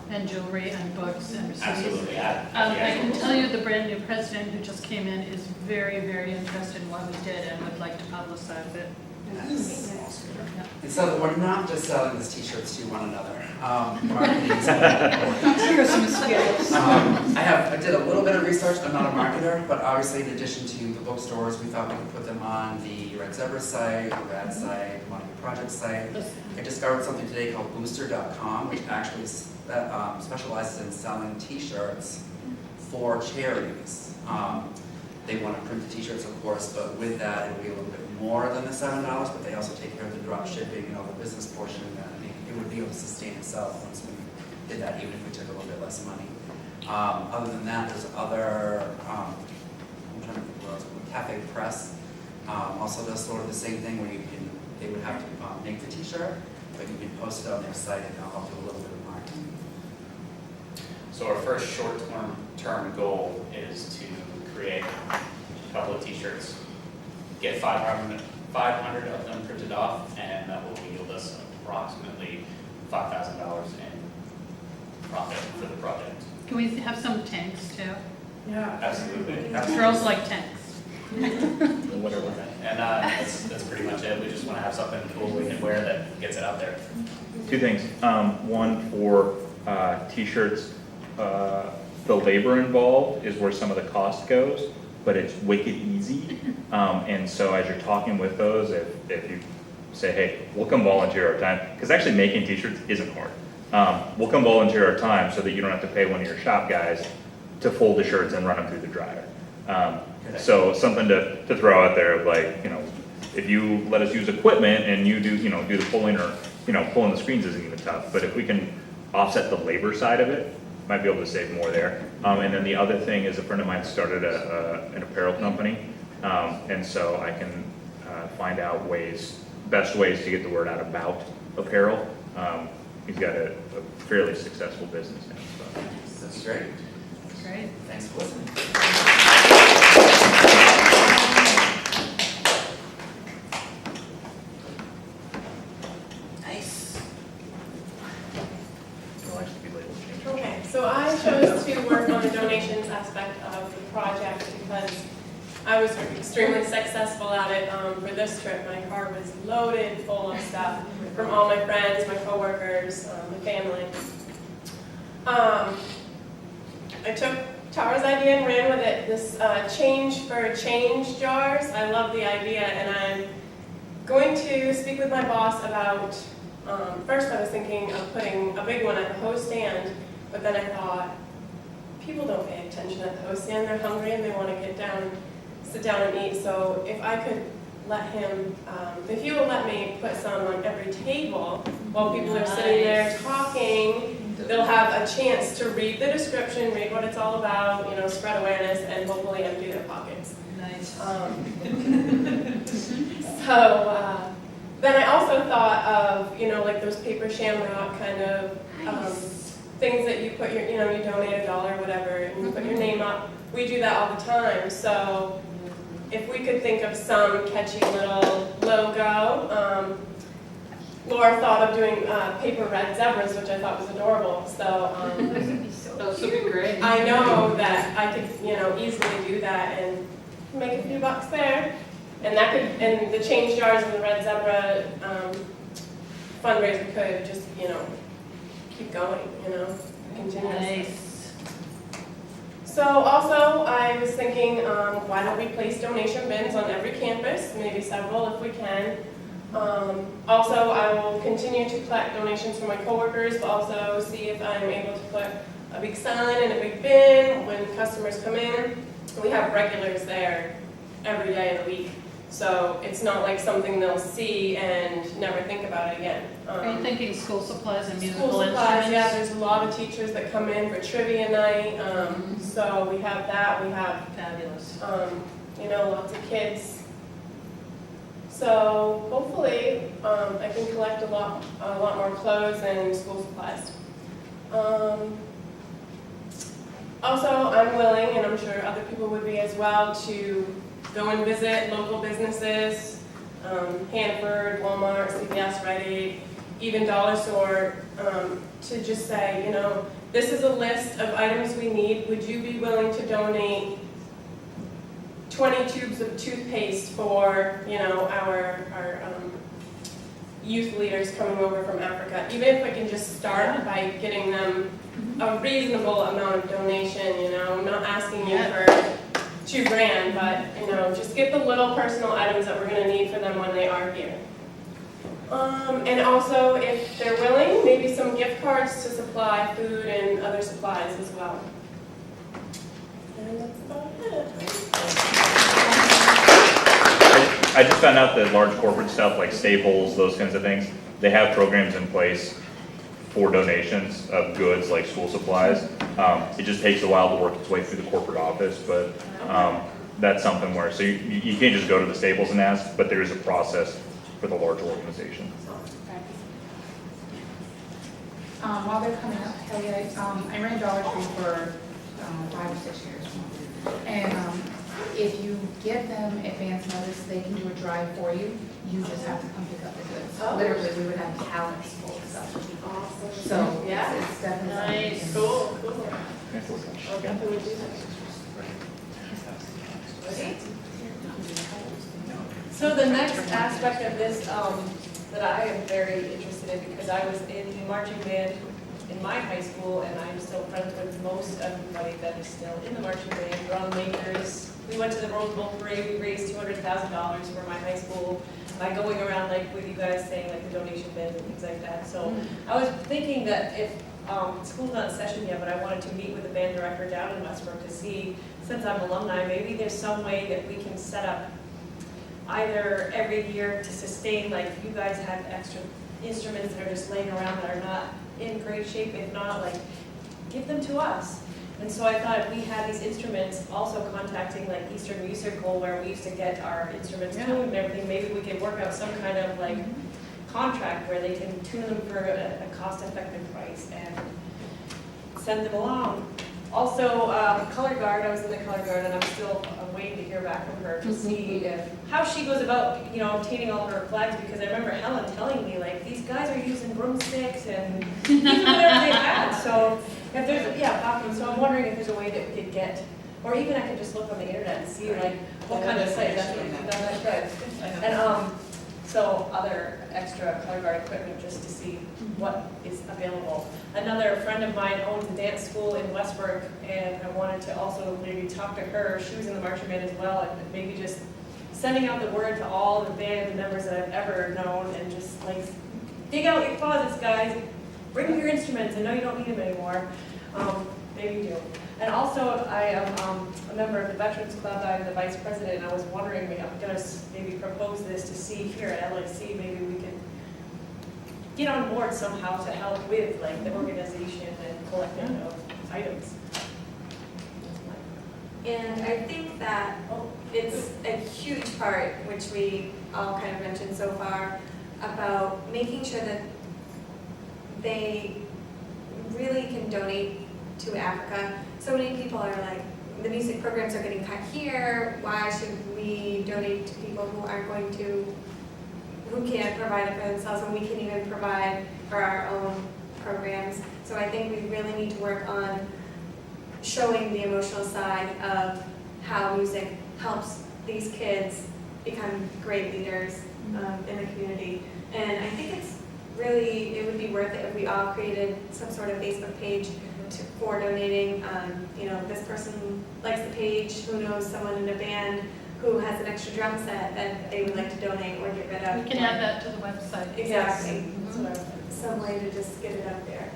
And jewelry and books and CDs. Absolutely. At the I actual can tell bookstore. you the brand new president who just came in is very, very interested in what we did and would like to publicize it. And so that we're not just selling these t-shirts to one another. Marketing is important. Here's some skills. I did a little bit of research. I'm not a marketer, but obviously in addition to the bookstores, we thought we could put them on the Red Zebra site, the RAD site, the Montague Project site. I discovered something today called Booster.com, which actually specializes in selling t-shirts for charities. They want to print the t-shirts, of course, but with that, it'll be a little bit more than the $7, but they also take care of the drop shipping and all the business portion, and it would be able to sustain itself once we did that, even if we took a little bit less money. Other than that, there's other, I'm trying to think what else, Cafe Press also does sort of the same thing where they would have to make the t-shirt, but you can post it on their site and they'll help do a little bit of marketing. So our first short-term goal is to create a couple of t-shirts, get 500 of them printed off, and that will yield us approximately $5,000 in profit for the project. Can we have some tanks too? Yeah. Absolutely. Girls like tanks. Whatever. And that's pretty much it. We just want to have something cool we can wear that gets it out there. Two things. One, for t-shirts, the labor involved is where some of the cost goes, but it's wicked easy. And so as you're talking with those, if you say, hey, we'll come volunteer our time, because actually making t-shirts isn't hard. We'll come volunteer our time so that you don't have to pay one of your shop guys to fold the shirts and run them through the dryer. So something to throw out there, like, if you let us use equipment and you do the pulling, or pulling the screens isn't even tough, but if we can offset the labor side of it, might be able to save more there. And then the other thing is, a friend of mine started an apparel company, and so I can find out best ways to get the word out about apparel. He's got a fairly successful business now. So. That's great. Great. Thanks for listening. Nice. Okay, so I chose to work on the donations aspect of the project because I was extremely successful at it for this trip. My car was loaded full of stuff from all my friends, my coworkers, my family. I took Tara's idea and ran with it. This change for change jars. I love the idea, and I'm going to speak with my boss about. First, I was thinking of putting a big one at the hose stand, but then I thought people don't pay attention at the hose stand. They're hungry and they want to sit down and eat. So if I could let him, if he will let me put some on every table while people are sitting there talking. They'll have a chance to read the description, read what it's all about, spread awareness, and hopefully empty their pockets. Nice. So then I also thought of, like those paper shamrock kind of things that you put your, you donate $1 or whatever, and you put your name up. We do that all the time. So if we could think of some catchy little logo. Laura thought of doing paper red zebras, which I thought was adorable. So Those would be great. I know that I could, easily do that and make a few bucks there. And that could, and the change jars and the red zebra fundraiser could just, keep going, continuously. Nice. So also, I was thinking, why don't we place donation bins on every campus, maybe several if we can. Also, I will continue to collect donations from my coworkers, but also see if I'm able to put a big sign and a big bin when customers come in. We have regulars there every day of the week, so it's not like something they'll see and never think about it again. Are you thinking school supplies and musical School instruments? supplies, yeah, there's a lot of teachers that come in for trivia night, so we have that, we have, Fabulous. lots of kids. So hopefully, I can collect a lot more clothes and school supplies. Also, I'm willing, and I'm sure other people would be as well, to go and visit local businesses, Hannaford, Walmart, CVS, Rite Aid, even Dollar Store, to just say, this is a list of items we need. Would you be willing to donate 20 tubes of toothpaste for, our youth leaders coming over from Africa, even if we can just start by getting them a reasonable amount of donation, you know, not asking you for $2,000, but, you know, just get the little personal items that we're gonna need for them when they are here. And also, if they're willing, maybe some gift cards to supply food and other supplies as well. And that's about it. I just found out that large corporate stuff like Staples, those kinds of things, they have programs in place for donations of goods like school supplies. It just takes a while to work its way through the corporate office, but that's something where, so you can't just go to the Staples and ask, but there is a process for the large organization. While they're coming up, Kelly, I ran Dollar Tree for 5 or 6 years. And if you give them advance notice, they can do a drive for you. You just have to come pick up the goods. Oh. Literally, we would have pallets full of stuff. Awesome. So Yeah. it's definitely. Nice. Cool, cool. I'll definitely do that. So the next aspect of this that I am very interested in, because I was in the marching band in my high school, and I'm still friends with most everybody that is still in the marching band, drum makers. We went to the Rose Bowl parade, we raised $200,000 for my high school by going around like with you guys saying like the donation bins and things like that. So I was thinking that if school's not in session yet, but I wanted to meet with the band director down in Westbrook to see, since I'm alumni, maybe there's some way that we can set up either every year to sustain, like if you guys have extra instruments that are just laying around that are not in great shape, if not, like, give them to us. And so I thought if we had these instruments, also contacting like Eastern Musical, where we used to get our instruments tuned and everything, maybe we could work out some kind of like contract where they can tune them for a cost-effective price and send them along. Also, color guard, I was in the color guard, and I'm still waiting to hear back from her to see how she goes about, you know, obtaining all her flags, because I remember Helen telling me, like, these guys are using broomsticks and using whatever they had. So if there's, so I'm wondering if there's a way that we could get, or even I could just look on the internet and see, like, what kind of site, that's right. And so other extra color guard equipment just to see what is available. Another friend of mine owns a dance school in Westbrook, and I wanted to also maybe talk to her. She was in the marching band as well, and maybe just sending out the word to all the band members that I've ever known, and just like, dig out your closets, guys. Bring your instruments. I know you don't need them anymore. Maybe you do. And also, I am a member of the Veterans Club. I'm the vice president, and I was wondering, I'm going to maybe propose this to see here at LAC, maybe we can get on board somehow to help with like the organization and collecting of items. And I think that it's a huge part, which we all kind of mentioned so far, about making sure that they really can donate to Africa. So many people are like, the music programs are getting cut here, why should we donate to people who aren't going to, who can't provide it for themselves, and we can even provide for our own programs. So I think we really need to work on showing the emotional side of how music helps these kids become great leaders in the community. And I think it's really, it would be worth it if we all created some sort of Facebook page for donating. You know, this person likes the page, who knows someone in a band who has an extra drum set that they would like to donate or get rid of. We can add that to the website. Exactly. Some way to just get it up there.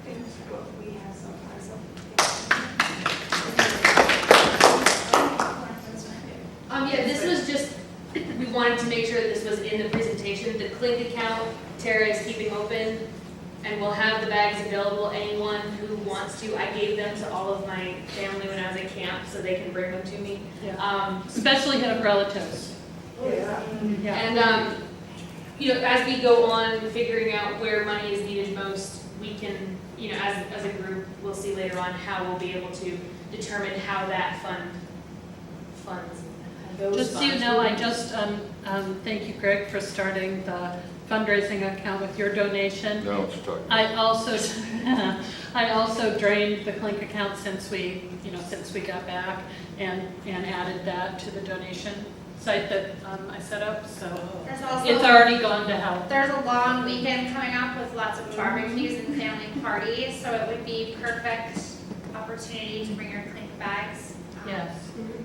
That's what we have so far. Yeah, this was just, we wanted to make sure that this was in the presentation. The Clink account, Tara is keeping open, and we'll have the bags available. Anyone who wants to, I gave them to all of my family when I was at camp, so they can bring them to me. Yeah. Especially have relatives. Yeah. Yeah. And, you know, as we go on figuring out where money is needed most, we can, you know, as a group, we'll see later on how we'll be able to determine how that funds those Just so you funds know, will I be- just, thank you, Greg, for starting the fundraising account with your donation. No, it's talking. I also drained the Clink account since we got back and added that to the donation site that I set up, so There's also. it's already gone to hell. There's a long weekend coming up with lots of barbecues and family parties, so it would be perfect opportunity to bring your clink bags. Yes. In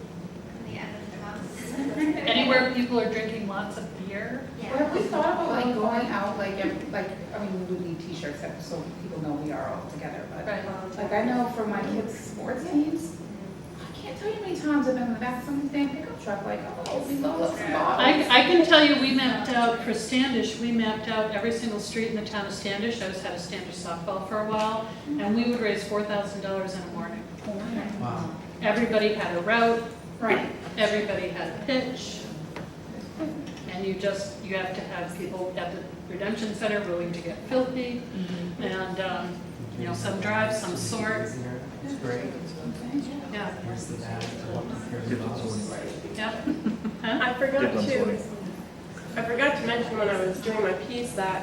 the end of the month. Anywhere people are drinking lots of beer. Or have we thought about like going out, like, I mean, we would need t-shirts so people know we are all together, but Right. like I know for my kids' sports teams, I can't tell you how many times I've been in the back of somebody's damn pickup truck, like, oh, we love some bottles. I can tell you, we mapped out for Standish, we mapped out every single street in the town of Standish. I was had a Standish softball for a while, and we would raise $4,000 in a morning. Wow. Everybody had a route, Right. everybody had a pitch, and you have to have people at the redemption center willing to get filthy, and, some drive, some sort, It's great. yeah, Where's the dad? yeah. I forgot to mention when I was doing my piece that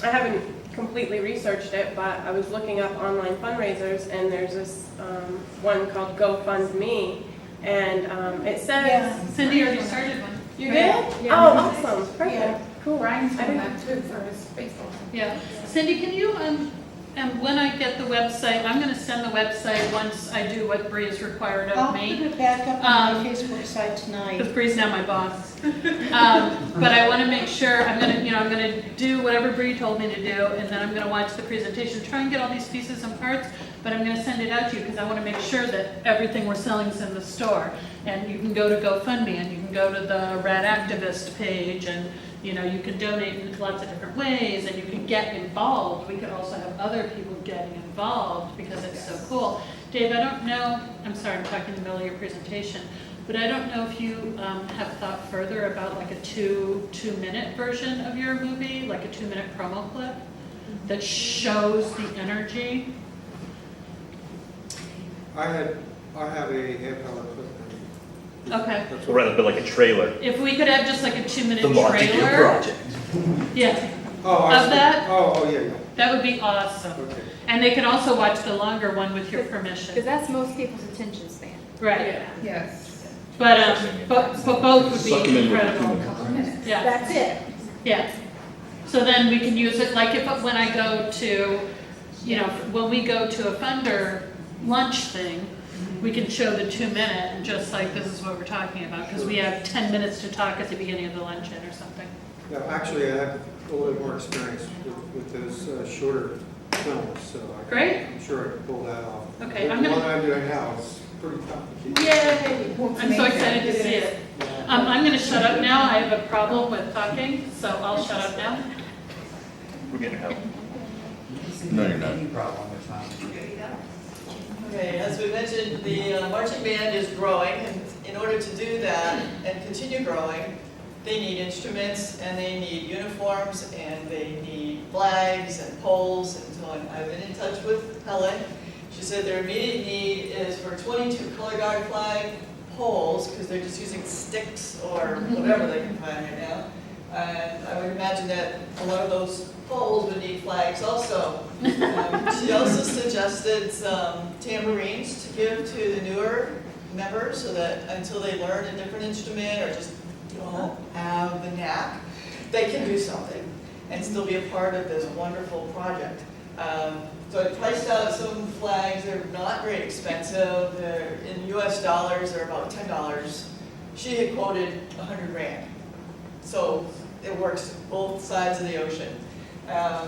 I haven't completely researched it, but I was looking up online fundraisers, and there's this one called GoFundMe, and it says. Cindy already started one. You did? Yeah. Oh, awesome, perfect, Yeah. cool. Brian's I doing didn't- that too for his baseball. Yeah. Cindy, can you, and when I get the website, I'm gonna send the website once I do what Bree has required I'll of put me. it back up on my Facebook site tonight. Because Bree's now my boss. But I wanna make sure, I'm gonna do whatever Bree told me to do, and then I'm gonna watch the presentation, try and get all these pieces and parts, but I'm gonna send it out to you, because I wanna make sure that everything we're selling is in the store. And you can go to GoFundMe, and you can go to the Rat Activist page, and you can donate in lots of different ways, and you can get involved. We could also have other people getting involved because it's so cool. Dave, I don't know, I'm sorry, I'm talking in the middle of your presentation, but I don't know if you have thought further about like a two-minute version of your movie, like a 2-minute promo clip that shows the energy. I have a half-hour clip. Okay. That's Or what- rather, but like a trailer. If we could have just like a 2-minute The Montague trailer. Project. Yeah, Oh, I of see. that? Oh, yeah, yeah, that would be awesome. okay. And they can also watch the longer one with your permission. Because that's most people's attention span. Right. Yes. But both would Suck 'em be in with incredible. Yeah, That's it. yeah. So then we can use it, like when I go to, when we go to a funder lunch thing, we can show the 2-minute and just like, this is what we're talking about, because we have 10 minutes to talk at the beginning of the luncheon or something. Yeah, actually, I have a little bit more experience with those shorter films, so Great. I'm sure I can pull that off. Okay, The I'm gonna- one I'm doing now is pretty complicated. Yay! I'm so excited to see it. I'm gonna shut up now, I have a problem with talking, so I'll shut up now. We're getting help. No, you're not. Any problem with Okay, as we mentioned, the marching band is growing, and in order to do that and continue growing, they need instruments, and they need uniforms, and they need flags and poles, and so on. I've been in touch with Helen. She said their immediate need is for 22 color guard flag poles, because they're just using sticks or whatever they can find right now. And I would imagine that a lot of those poles would need flags also. She also suggested some tambourines to give to the newer members so that until they learn a different instrument or just don't have the knack, they can do something and still be a part of this wonderful project. So I priced out some flags. They're not very expensive. They're in US dollars, they're about $10. She had quoted 100 grand. So it works both sides of the ocean.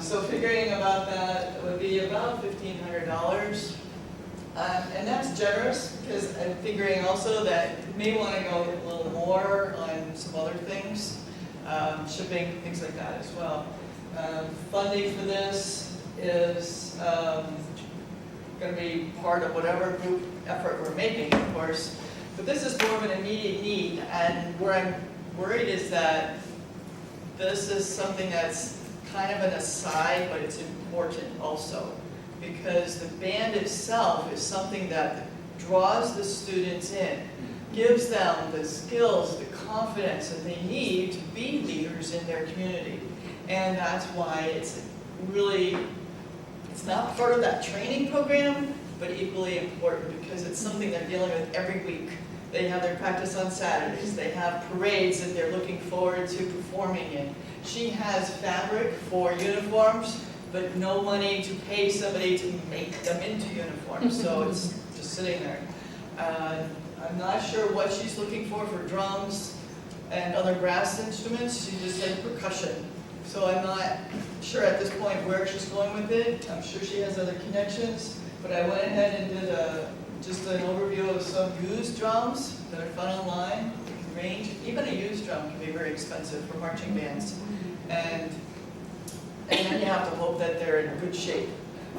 So figuring about that would be about $1,500. And that's generous because I'm figuring also that you may want to go a little more on some other things, shipping, things like that as well. Funding for this is going to be part of whatever group effort we're making, of course. But this is more of an immediate need, and where I'm worried is that this is something that's kind of an aside, but it's important also, because the band itself is something that draws the students in, gives them the skills, the confidence that they need to be leaders in their community. And that's why it's really, it's not part of that training program, but equally important because it's something they're dealing with every week. They have their practice on Saturdays. They have parades that they're looking forward to performing in. She has fabric for uniforms, but no money to pay somebody to make them into uniforms, so it's just sitting there. I'm not sure what she's looking for drums and other brass instruments. She just said percussion. So I'm not sure at this point where she's going with it. I'm sure she has other connections, but I went ahead and did just an overview of some used drums that are found online. They can range, even a used drum can be very expensive for marching bands. And then you have to hope that they're in good shape.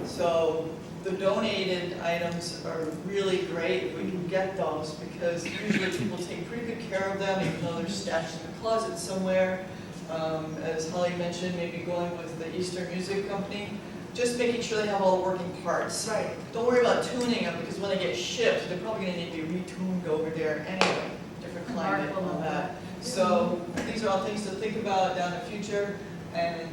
So the donated items are really great if we can get those, because usually people take pretty good care of them, even though they're stashed in the closet somewhere. As Holly mentioned, maybe going with the Eastern Music Company, just making sure they have all the working parts. Right. Don't worry about tuning them, because when they get shipped, they're probably going to need to be retuned over there anyway, different climate and all that. So these are all things to think about down the future. And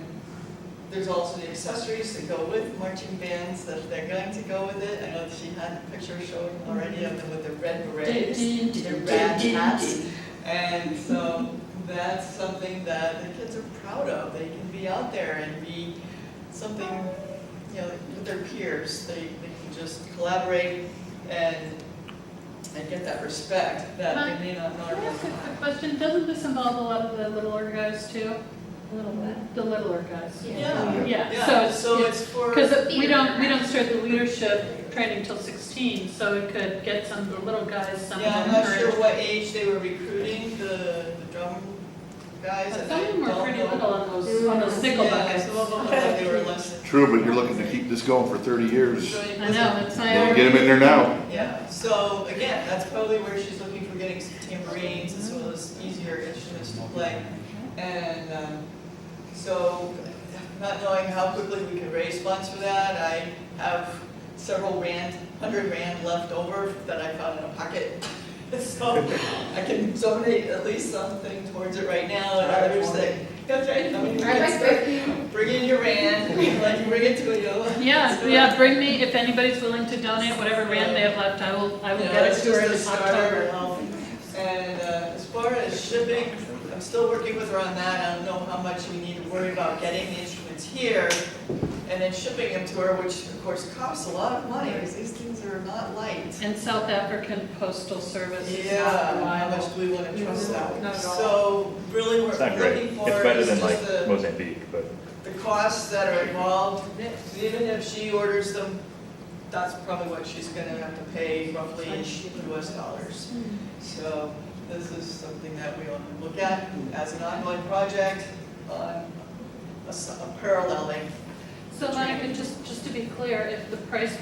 there's also the accessories that go with marching bands, that they're going to go with it. I know that she had a picture showing already of them with the red berets, their rad hats. And so that's something that the kids are proud of. They can be out there and be something, you know, with their peers. They can just collaborate and get that respect that they may not know. Can I ask a quick question? Doesn't this involve a lot of the littler guys too? A little bit. The littler guys. Yeah, so it's for. Because we don't start the leadership training till 16, so we could get some of the little guys, some of Yeah, I'm them not sure encouraged. what age they were recruiting, the drum guys. But and some I of them were don't pretty know. little on those nickel Yeah, buckets. some of them looked like they were less than. True, but you're looking to keep this going for 30 years. I know, it's my Get them in there now. Yeah, so again, that's probably where she's looking for getting some tambourines and some of those easier instruments to play. And so, not knowing how quickly we can raise funds for that, I have several rand, 100 rand left over that I found in a pocket. So I can donate at least something towards it right now, and others that, that's right, I mean, you can start bringing your rand, like you bring it to you. Yeah, bring me, if anybody's willing to donate whatever rand they have left, I will get it to her in October. And as far as shipping, I'm still working with her on that. I don't know how much we need to worry about getting the instruments here and then shipping them to her, which of course costs a lot of money, because these things are not light. And South African Postal Service is not Yeah, how reliable. much do we want to trust that? Not at all. So really what It's we're not great. looking for It's better is than like just the Mozambique, but. costs that are involved. Even if she orders them, that's probably what she's going to have to pay roughly in US dollars. So this is something that we want to look at as an ongoing project on a paralleling. So Monica, just to be clear, if the price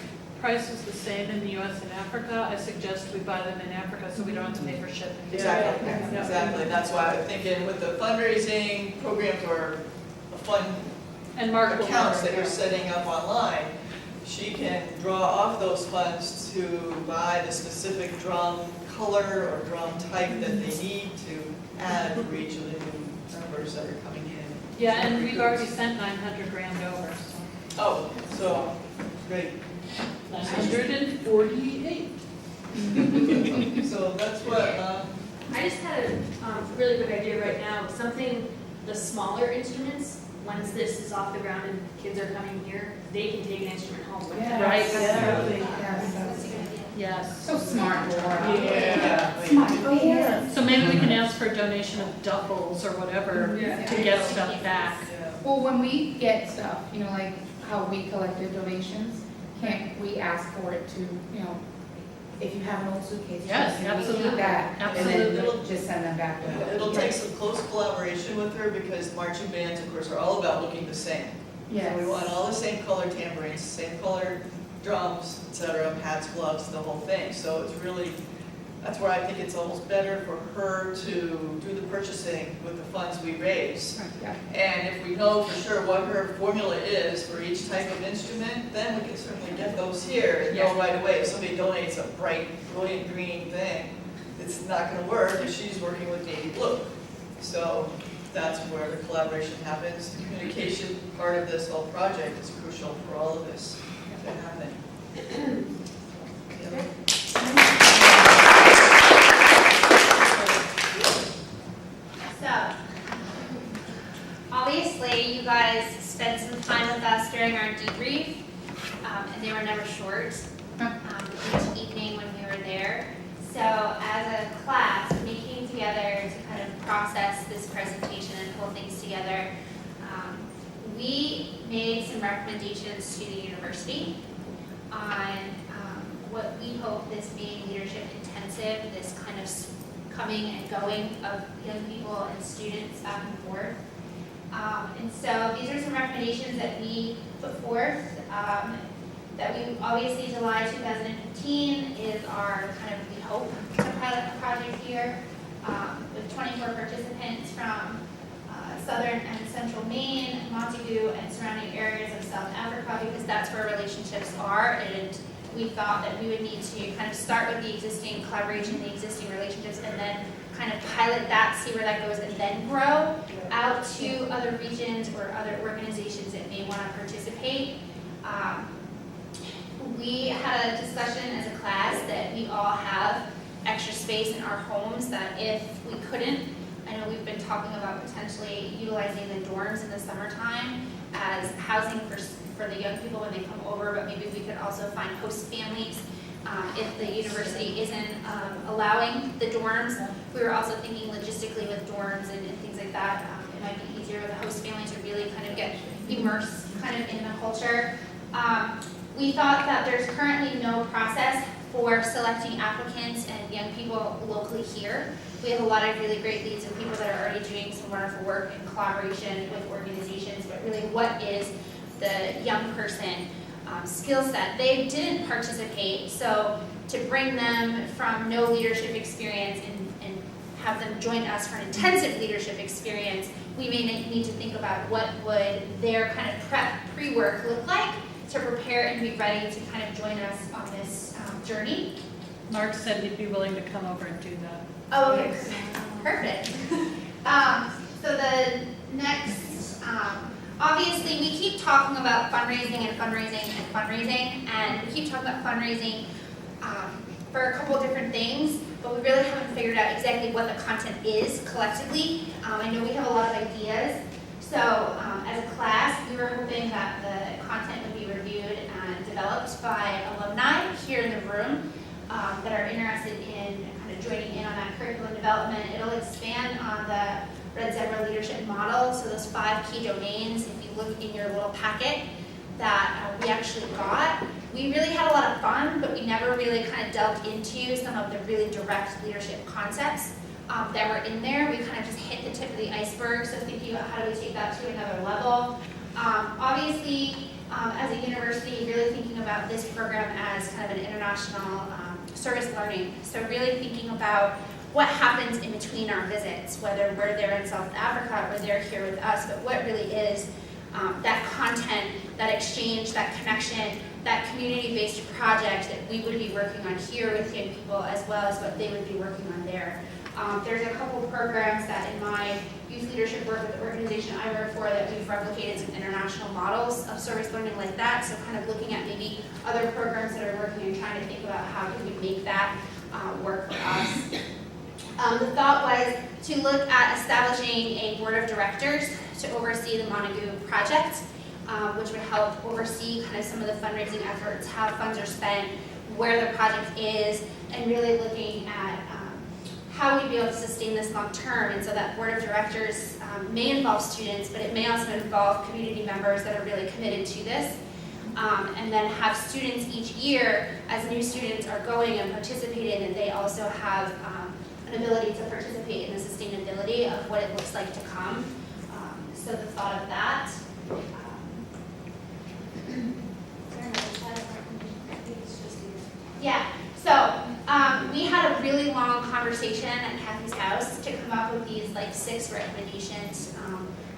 is the same in the US and Africa, I suggest we buy them in Africa so we don't have to pay for shipping. Exactly, Yeah. exactly. That's why I'm thinking with the fundraising programs or a fund And Mark will accounts cover that it. you're setting up online, she can draw off those funds to buy the specific drum color or drum type that they need to add for each of the new members that are coming in. Yeah, and we've already sent 900 grand over, so. Oh, so, great. 948. So that's what, I just had a really quick idea right now, something, the smaller instruments, once this is off the ground and kids are coming here, they can take an instrument home with them. Right. Yes. Yes. So smart, Laura. yeah. Smart. So maybe we can ask for a donation of duffels or whatever to get stuff back. Well, when we get stuff, you know, like how we collected donations, can't we ask for it to, you know, if you have an old suitcase, Yes, can we keep absolutely. that? And Absolutely. then just send them back with it. It'll take some close collaboration with her because marching bands, of course, are all about looking the same. So we want all the same color tambourines, same color drums, etc., hats, gloves, the whole thing. So it's really, that's where I think it's almost better for her to do the purchasing with the funds we raise. Yeah. And if we know for sure what her formula is for each type of instrument, then we can certainly get those here and know right away. If somebody donates a bright, brilliant green thing, it's not going to work if she's working with navy blue. So that's where the collaboration happens. The communication part of this whole project is crucial for all of this to happen. Yeah. obviously, you guys spent some time with us during our debrief, and they were never short, each evening when we were there. So as a class, when we came together to kind of process this presentation and pull things together, we made some recommendations to the university on what we hope this being leadership intensive, this kind of coming and going of young people and students back and forth. And so these are some recommendations that we put forth, that we, obviously July 2015 is our kind of, we hope, to pilot a project here, with 24 participants from southern and central Maine, Montague, and surrounding areas of South Africa, because that's where relationships are, and we thought that we would need to kind of start with the existing collaboration, the existing relationships, and then kind of pilot that, see where that goes, and then grow out to other regions or other organizations that may want to participate. We had a discussion as a class that we all have extra space in our homes, that if we couldn't, I know we've been talking about potentially utilizing the dorms in the summertime as housing for the young people when they come over, but maybe we could also find host families if the university isn't allowing the dorms. We were also thinking logistically with dorms and things like that, it might be easier with the host family to really kind of get immersed kind of in the culture. We thought that there's currently no process for selecting applicants and young people locally here. We have a lot of really great leads and people that are already doing some wonderful work in collaboration with organizations, but really what is the young person skill set? They didn't participate, so to bring them from no leadership experience and have them join us for an intensive leadership experience, we may need to think about what would their kind of pre-work look like to prepare and be ready to kind of join us on this journey. Mark said he'd be willing to come over and do that. Oh, okay, perfect. So the next, obviously we keep talking about fundraising and fundraising and fundraising, and we keep talking about fundraising for a couple different things, but we really haven't figured out exactly what the content is collectively. I know we have a lot of ideas. So as a class, we were hoping that the content would be reviewed and developed by alumni here in the room that are interested in kind of joining in on that curriculum development. It'll expand on the Red Zebra leadership model, so those 5 key domains, if you look in your little packet that we actually got, we really had a lot of fun, but we never really kind of delved into some of the really direct leadership concepts that were in there. We kind of just hit the tip of the iceberg, so thinking about how do we take that to another level. Obviously, as a university, really thinking about this program as kind of an international service learning. So really thinking about what happens in between our visits, whether we're there in South Africa or they're here with us, but what really is that content, that exchange, that connection, that community-based project that we would be working on here with young people, as well as what they would be working on there. There's a couple programs that in my youth leadership work with the organization I work for that we've replicated some international models of service learning like that, so kind of looking at maybe other programs that are working and trying to think about how can we make that work for us. The thought was to look at establishing a board of directors to oversee the Montague project, which would help oversee kind of some of the fundraising efforts, how funds are spent, where the project is, and really looking at how we'd be able to sustain this long term. And so that board of directors may involve students, but it may also involve community members that are really committed to this. And then have students each year, as new students are going and participating, and they also have an ability to participate in the sustainability of what it looks like to come. So the thought of that. Yeah, so we had a really long conversation at Kathy's house to come up with these like 6 recommendations.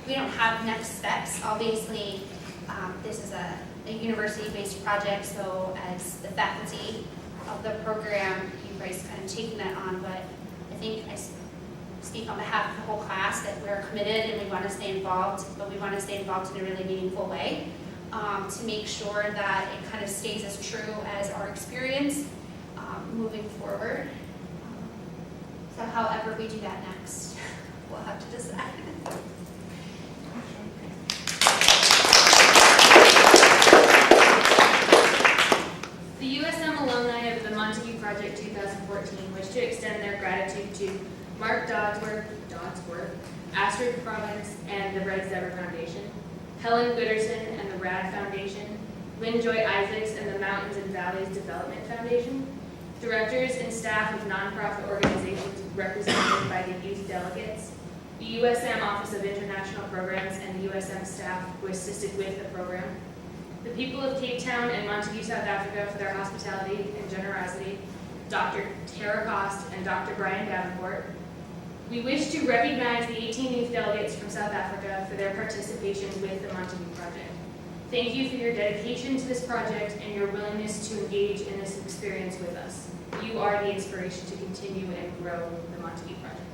We don't have next steps. Obviously, this is a university-based project, so as the faculty of the program, you guys kind of taking that on, but I think I speak on behalf of the whole class that we're committed and we want to stay involved, but we want to stay involved in a really meaningful way to make sure that it kind of stays as true as our experience moving forward. So however we do that next, we'll have to decide. to extend their gratitude to Mark Dodsworth, Astrid Province and the Red Zebra Foundation, Helen Gooderson and the RAD Foundation, Lynn Joy Isaacs and the Mountains and Valleys Development Foundation, directors and staff of nonprofit organizations represented by the youth delegates, the USM Office of International Programs and the USM staff who assisted with the program, the people of Cape Town and Montague, South Africa for their hospitality and generosity, Dr. Tara Cost and Dr. Brian Davenport. We wish to recognize the 18 youth delegates from South Africa for their participation with the Montague Project. Thank you for your dedication to this project and your willingness to engage in this experience with us. You are the inspiration to continue and grow the Montague Project.